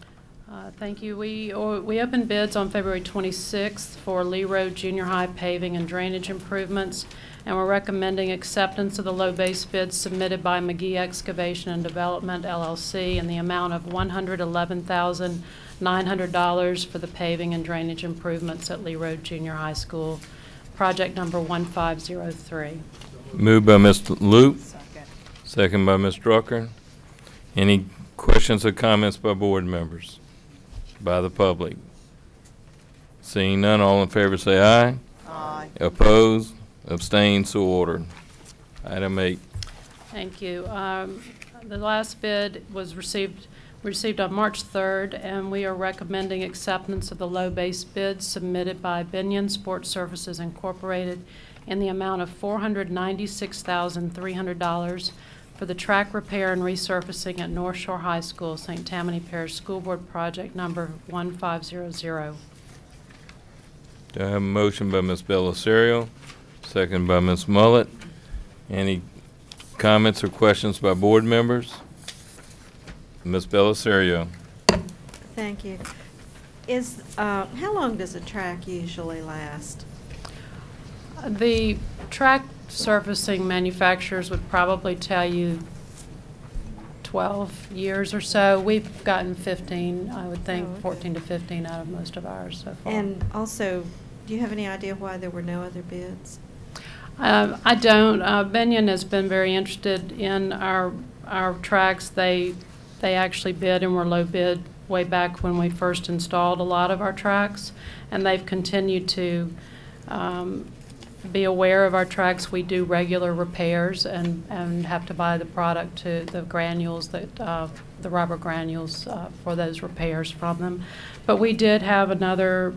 Thank you. We opened bids on February 26th for Lee Road Junior High paving and drainage improvements, and we're recommending acceptance of the low base bids submitted by McGee Excavation and Development, LLC, in the amount of $111,900 for the paving and drainage improvements at Lee Road Junior High School, project number 1503. Moved by Mr. Luke. Second by Ms. Drucker. Any questions or comments by board members? By the public? Seeing none, all in favor say aye. Aye. Opposed? Abstained? So ordered. Item 8. Thank you. The last bid was received on March 3rd, and we are recommending acceptance of the low base bid submitted by Binion Sports Services Incorporated in the amount of $496,300 for the track repair and resurfacing at North Shore High School, St. Tammany Parish School Board project number 1500. Do I have a motion by Ms. Bellisario, second by Ms. Mullet? Any comments or questions by board members? Ms. Bellisario. Thank you. How long does a track usually last? The track surfacing manufacturers would probably tell you 12 years or so. We've gotten 15, I would think, 14 to 15 out of most of ours so far. And also, do you have any idea why there were no other bids? I don't. Binion has been very interested in our tracks. They actually bid and were low bid way back when we first installed a lot of our tracks, and they've continued to be aware of our tracks. We do regular repairs and have to buy the product, to the granules, that the rubber granules for those repairs from them. But we did have there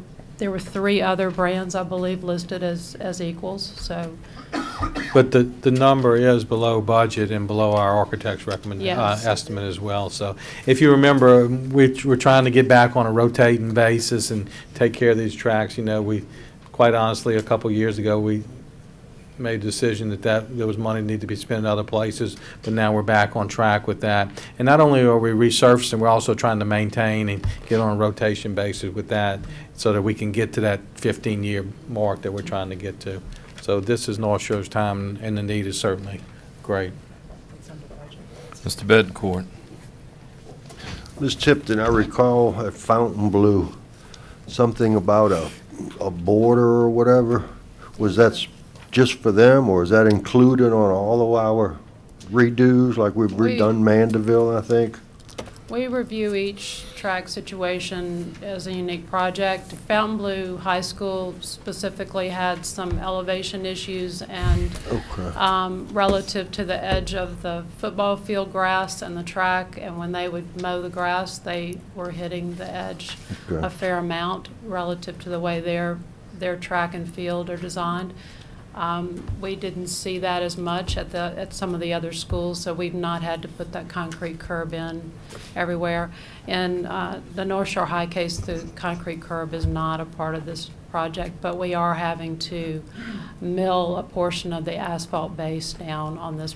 were 3 other brands, I believe, listed as equals. So, but the number is below budget and below our architect's Yes. estimate as well. So if you remember, we're trying to get back on a rotating basis and take care of these tracks. You know, quite honestly, a couple years ago, we made a decision that there was money needed to be spent in other places, but now we're back on track with that. And not only are we resurfacing, we're also trying to maintain and get on a rotation basis with that so that we can get to that 15-year mark that we're trying to get to. So this is North Shore's time, and the need is certainly great. Mr. Betancourt. Ms. Tipton, I recall at Fontainebleau something about a border or whatever. Was that just for them, or is that included on all of our redos, like we've redone Mandeville, I think? we review each track situation as a unique project. Fontainebleau High School specifically had some elevation issues and relative to the edge of the football field grass and the track, and when they would mow the grass, they were hitting the edge a fair amount relative to the way their track and field are designed. We didn't see that as much at some of the other schools, so we've not had to put that concrete curb in everywhere. In the North Shore High case, the concrete curb is not a part of this project, but we are having to mill a portion of the asphalt base down on this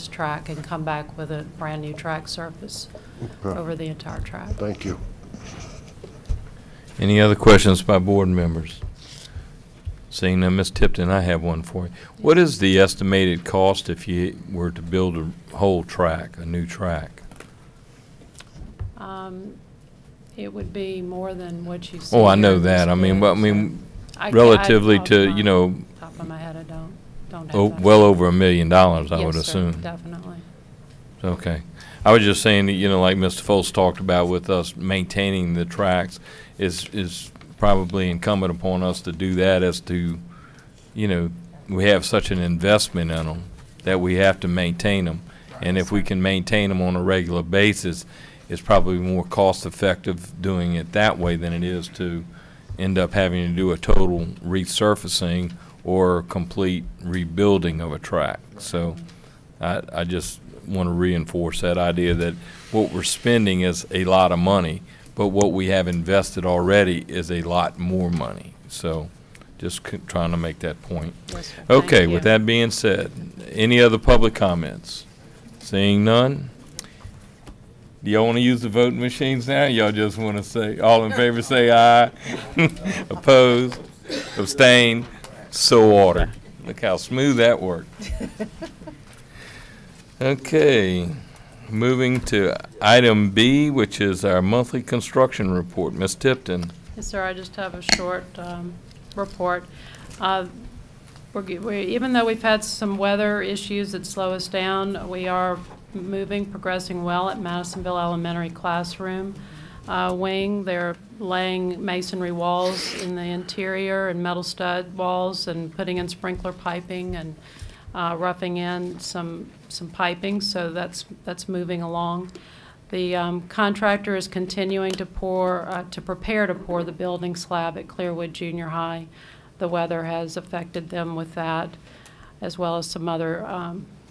track and come back with a brand new track surface over the entire track. Thank you. Any other questions by board members? Seeing that, Ms. Tipton, I have one for you. What is the estimated cost if you were to build a whole track, a new track? It would be more than what you see. Oh, I know that. I mean, relatively to, you know, top of my head, I don't have that. Well over $1 million, I would assume. Sir, definitely. Okay. I was just saying that, you know, like Mr. Foltz talked about with us maintaining the tracks is probably incumbent upon us to do that, as to, you know, we have such an investment in them that we have to maintain them. And if we can maintain them on a regular basis, it's probably more cost effective doing it that way than it is to end up having to do a total resurfacing or complete rebuilding of a track. So I just want to reinforce that idea that what we're spending is a lot of money, but what we have invested already is a lot more money. So just trying to make that point. Yes, okay, with that being said, any other public comments? Seeing none, Do y'all want to use the voting machines now? Y'all just want to say, all in favor say aye. Opposed? Abstain? So ordered. Look how smooth that worked. Okay, moving to item B, which is our monthly construction report. Ms. Tipton. Yes, sir. I just have a short report. Even though we've had some weather issues that slow us down, we are progressing well at Madisonville Elementary classroom wing. They're laying masonry walls in the interior and metal stud walls and putting in sprinkler piping and roughing in some piping, so that's moving along. The contractor is continuing to prepare to pour the building slab at Clearwood Junior High. The weather has affected them with that, as well as some other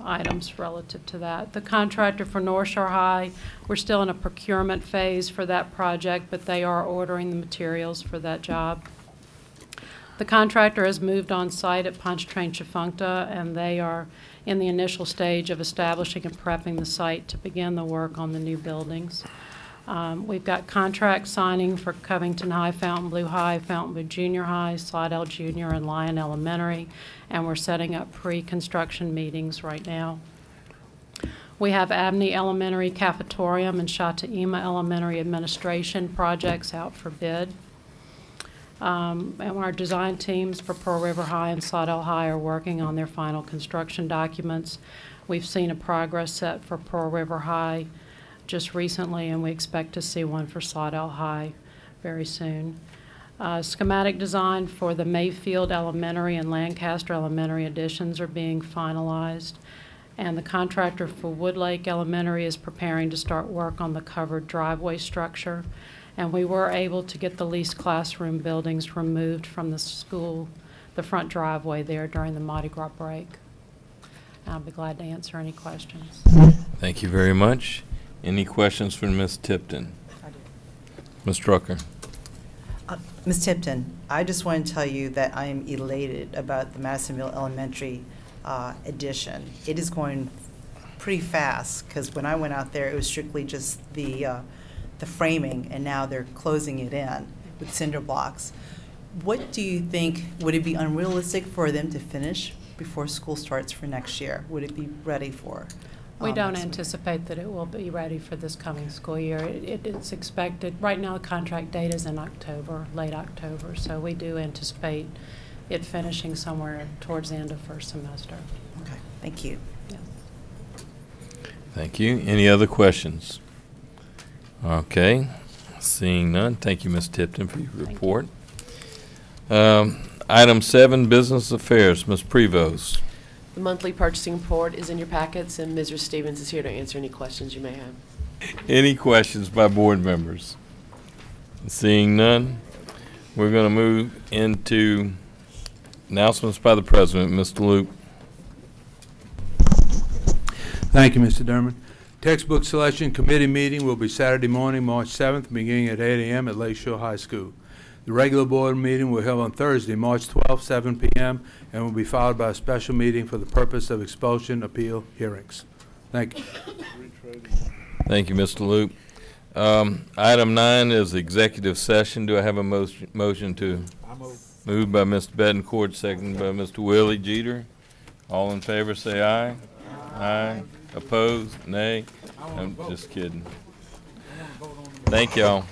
items relative to that. The contractor for North Shore High, we're still in a procurement phase for that project, but they are ordering the materials for that job. The contractor has moved on site at Pontchartrain Chafuncta, and they are in the initial stage of establishing and prepping the site to begin the work on the new buildings. We've got contract signing for Covington High, Fontainebleau High, Fontainebleau Junior High, Slidell Junior, and Lyon Elementary, and we're setting up pre-construction meetings right now. We have Abney Elementary Cafetorium and Shataima Elementary Administration projects out for bid. And our design teams for Pearl River High and Slidell High are working on their final construction documents. We've seen a progress set for Pearl River High just recently, and we expect to see one for Slidell High very soon. Schematic design for the Mayfield Elementary and Lancaster Elementary additions are being finalized, and the contractor for Woodlake Elementary is preparing to start work on the covered driveway structure. And we were able to get the leased classroom buildings removed from the school, the front driveway there during the Mardi Gras break. I'll be glad to answer any questions. Thank you very much. Any questions for Ms. Tipton? I do. Ms. Drucker. Ms. Tipton, I just want to tell you that I am elated about the Madisonville Elementary addition. It is going pretty fast, because when I went out there, it was strictly just the framing, and now they're closing it in with cinder blocks. What do you think, would it be unrealistic for them to finish before school starts for next year? Would it be ready for? We don't anticipate that it will be ready for this coming school year. It is expected, right now the contract date is in October, late October, so we do anticipate it finishing somewhere towards the end of first semester. Okay, thank you. Yes. Thank you. Any other questions? Okay, seeing none. Thank you, Ms. Tipton, for your report. Item 7, Business Affairs. Ms. Prevost. The monthly purchasing report is in your packets, and Mr. Stevens is here to answer any questions you may have. Any questions by board members? Seeing none, we're going to move into announcements by the President. Mr. Luke. Thank you, Mr. Derman. Textbook Selection Committee meeting will be Saturday morning, March 7th, beginning at 8 a.m. at Lakeshore High School. The regular board meeting will be held on Thursday, March 12th, 7 p.m., and will be followed by a special meeting for the purpose of expulsion appeal hearings. Thank you. Thank you, Mr. Luke. Item 9 is executive session. Do I have a motion to move by Mr. Betancourt, second by Mr. Willie Jeter? All in favor say aye. Aye. Opposed? Nay? I'm just kidding. Thank y'all.